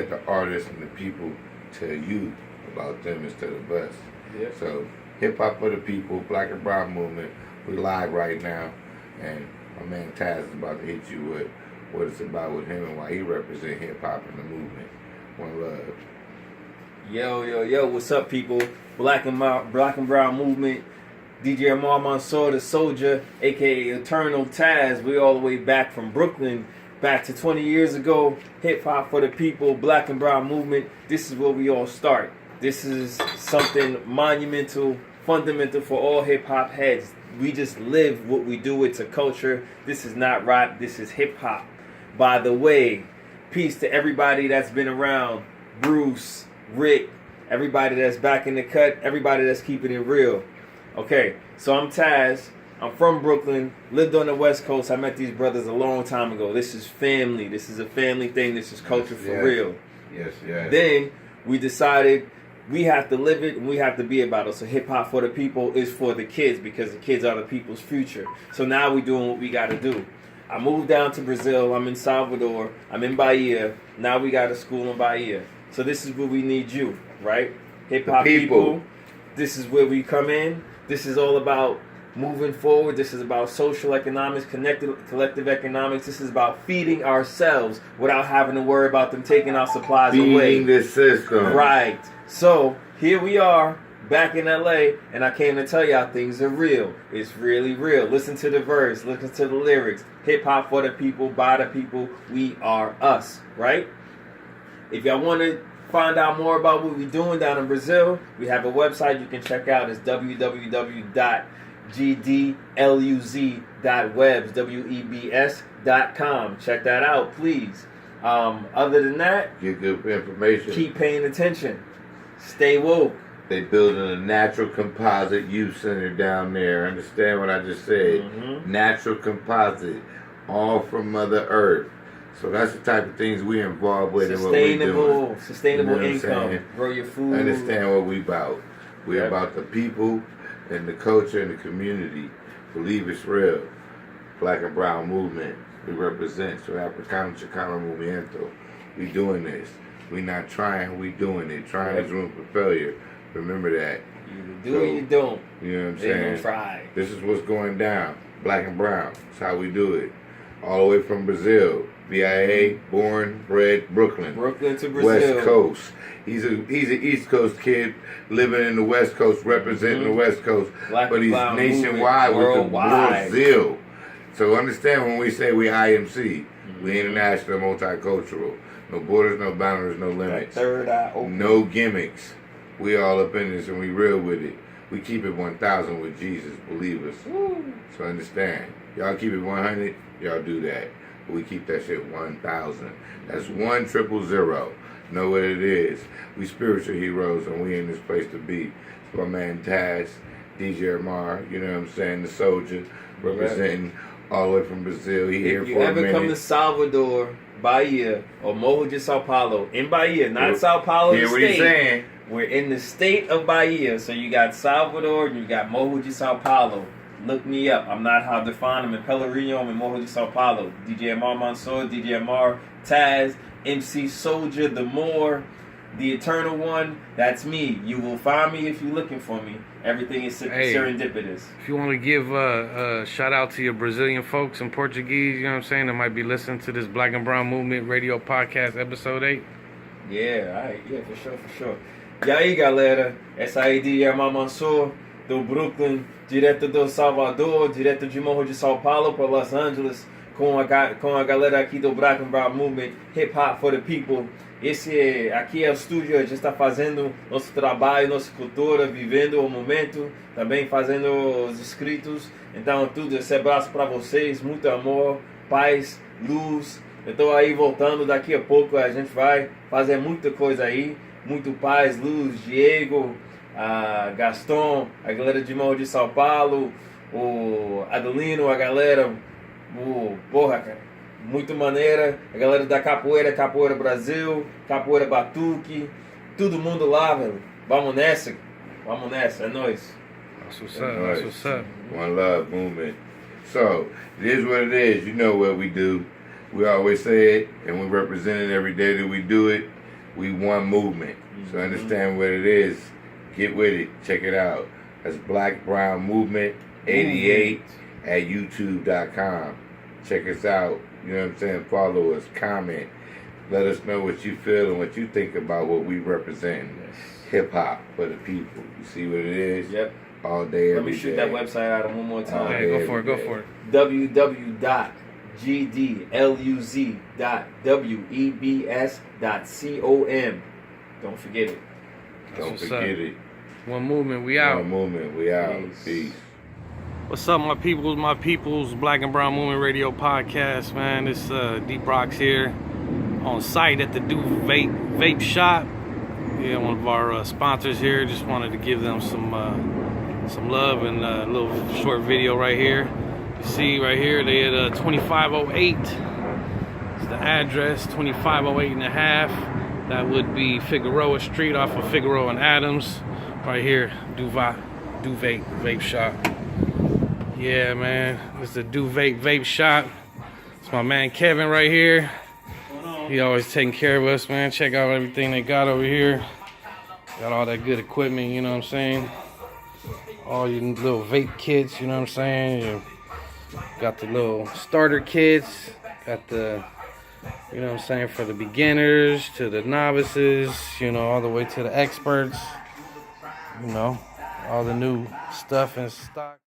the artists and the people tell you about them instead of us. Yep. So, hip hop for the people, Black and Brown Movement. We live right now, and my man Taz is about to hit you with what it's about with him and why he represent hip hop in the movement. One love. Yo, what's up, people? Black and Brown Movement. DJ Amar Mansour, the Soldier, aka Eternal Taz. We all the way back from Brooklyn, back to 20 years ago. Hip hop for the people, Black and Brown Movement. This is where we all start. This is something monumental, fundamental for all hip hop heads. We just live what we do. It's a culture. This is not rap. This is hip hop. By the way, peace to everybody that's been around. Bruce, Rick, everybody that's back in the cut, everybody that's keeping it real. Okay, so I'm Taz. I'm from Brooklyn, lived on the West Coast. I met these brothers a long time ago. This is family. This is a family thing. This is culture for real. Yes. Then we decided we have to live it and we have to be about it. So hip hop for the people is for the kids because the kids are the people's future. So now we're doing what we got to do. I moved down to Brazil. I'm in Salvador. I'm in Bahia. Now we got a school in Bahia. So this is where we need you, right? Hip hop people. This is where we come in. This is all about moving forward. This is about social economics, collective economics. This is about feeding ourselves without having to worry about them taking our supplies away. Feeding the system. Right. So here we are back in LA, and I came to tell y'all things are real. It's really real. Listen to the verse. Listen to the lyrics. Hip hop for the people, by the people. We are us. Right? If y'all want to find out more about what we're doing down in Brazil, we have a website you can check out. It's www.gdluz.webs.com. Check that out, please. Other than that, get good information. Keep paying attention. Stay woke. They building a natural composite youth center down there. Understand what I just said? Mm-hmm. Natural composite, all from Mother Earth. So that's the type of things we involved with and what we doing. Sustainable income. Grow your food. Understand what we about. We about the people and the culture and the community. Believe it's real. Black and Brown Movement. We represent. So Africano Chicano Movimiento. We doing this. We not trying. We doing it. Trying is room for failure. Remember that. You do or you don't. You know what I'm they saying? Don't try. This is what's going down. Black and Brown. That's how we do it. All the way from Brazil. BIA, born, bred, Brooklyn. Brooklyn to Brazil. West Coast. He's an East Coast kid living in the West Coast, representing the West Coast. Black but he's nationwide with the Brazil. So understand when we say we IMC, we international, multicultural. No borders, no boundaries, no limits. Third eye open. No gimmicks. We all up in this and we real with it. We keep it 1,000 with Jesus, believe us. Woo. So understand. Y'all keep it 100, y'all do that. We keep that shit 1,000. That's 1,000. Know what it is. We spiritual heroes and we in this place to be. It's my man Taz, DJ Amar, you know what I'm saying, the Soldier, representing all the way from Brazil. He here for a minute. If you ever come to Salvador, Bahia, or Morro de Sao Paulo, in Bahia, not Sao Paulo Hear the what state. he's saying. We're in the state of Bahia, so you got Salvador and you got Morro de Sao Paulo. Look me up. I'm not hard to find. I'm in Pelourinho. I'm in Morro de Sao Paulo. DJ Amar Mansour, DJ Amar, Taz, MC Soldier, The More, The Eternal One. That's me. You will find me if you're looking for me. Everything is serendipitous. If you want to give a shout out to your Brazilian folks and Portuguese, you know what I'm saying, that might be listening to this Black and Brown Movement Radio Podcast, Episode 8. Yeah, all right. Yeah, for sure. E aí, galera? Essa aí de Amar Mansour, do Brooklyn, direto do Salvador, direto de Morro de Sao Paulo para Los Angeles, com a galera aqui do Black and Brown Movement, Hip Hop for the People. Aqui é o estúdio, a gente está fazendo nosso trabalho, nossa cultura, vivendo o momento, também fazendo os inscritos. Então, tudo esse abraço para vocês, muito amor, paz, luz. Eu estou aí voltando, daqui a pouco a gente vai fazer muita coisa aí, muito paz, luz, Diego, Gaston, a galera de Morro de São Paulo, o Adelino, a galera, porra, cara, muito maneira, a galera da Capoeira Brasil, Capoeira Batuque, todo mundo lá, velho. Vamos nessa, é nóis. That's what's up. One love movement. So, it is what it is. You know what we do. We always say it, and we represent it every day that we do it. We one movement. So understand what it is. Get with it. Check it out. That's Black Brown Movement 88 at YouTube.com. Check us out. You know what I'm saying? Follow us, comment. Let us know what you feel and what you think about what we represent. Hip hop for the people. You see what it is? Yep. All day, every day. Let me shoot that website out one more time. Okay, go for it. www.gdluz.webs.com. Don't forget it. Don't forget it. One movement, we out. One movement, we out. Peace. What's up, my peoples? Black and Brown Movement Radio Podcast, man. It's Deep Rocks here on site at the Do Vape Shop. Yeah, one of our sponsors here. Just wanted to give them some love and a little short video right here. You see right here, they at 2508. It's the address, 2508 and a half. That would be Figueroa Street off of Figueroa and Adams. Right here, Do Vape Shop. Yeah, man, it's the Do Vape Shop. It's my man Kevin right here. He always taking care of us, man. Check out everything they got over here. Got all that good equipment, you know what I'm saying? All your little vape kits, you know what I'm saying? You got the little starter kits. Got the, you know what I'm saying, for the beginners to the novices, you know, all the way to the experts. You know, all the new stuff in stock.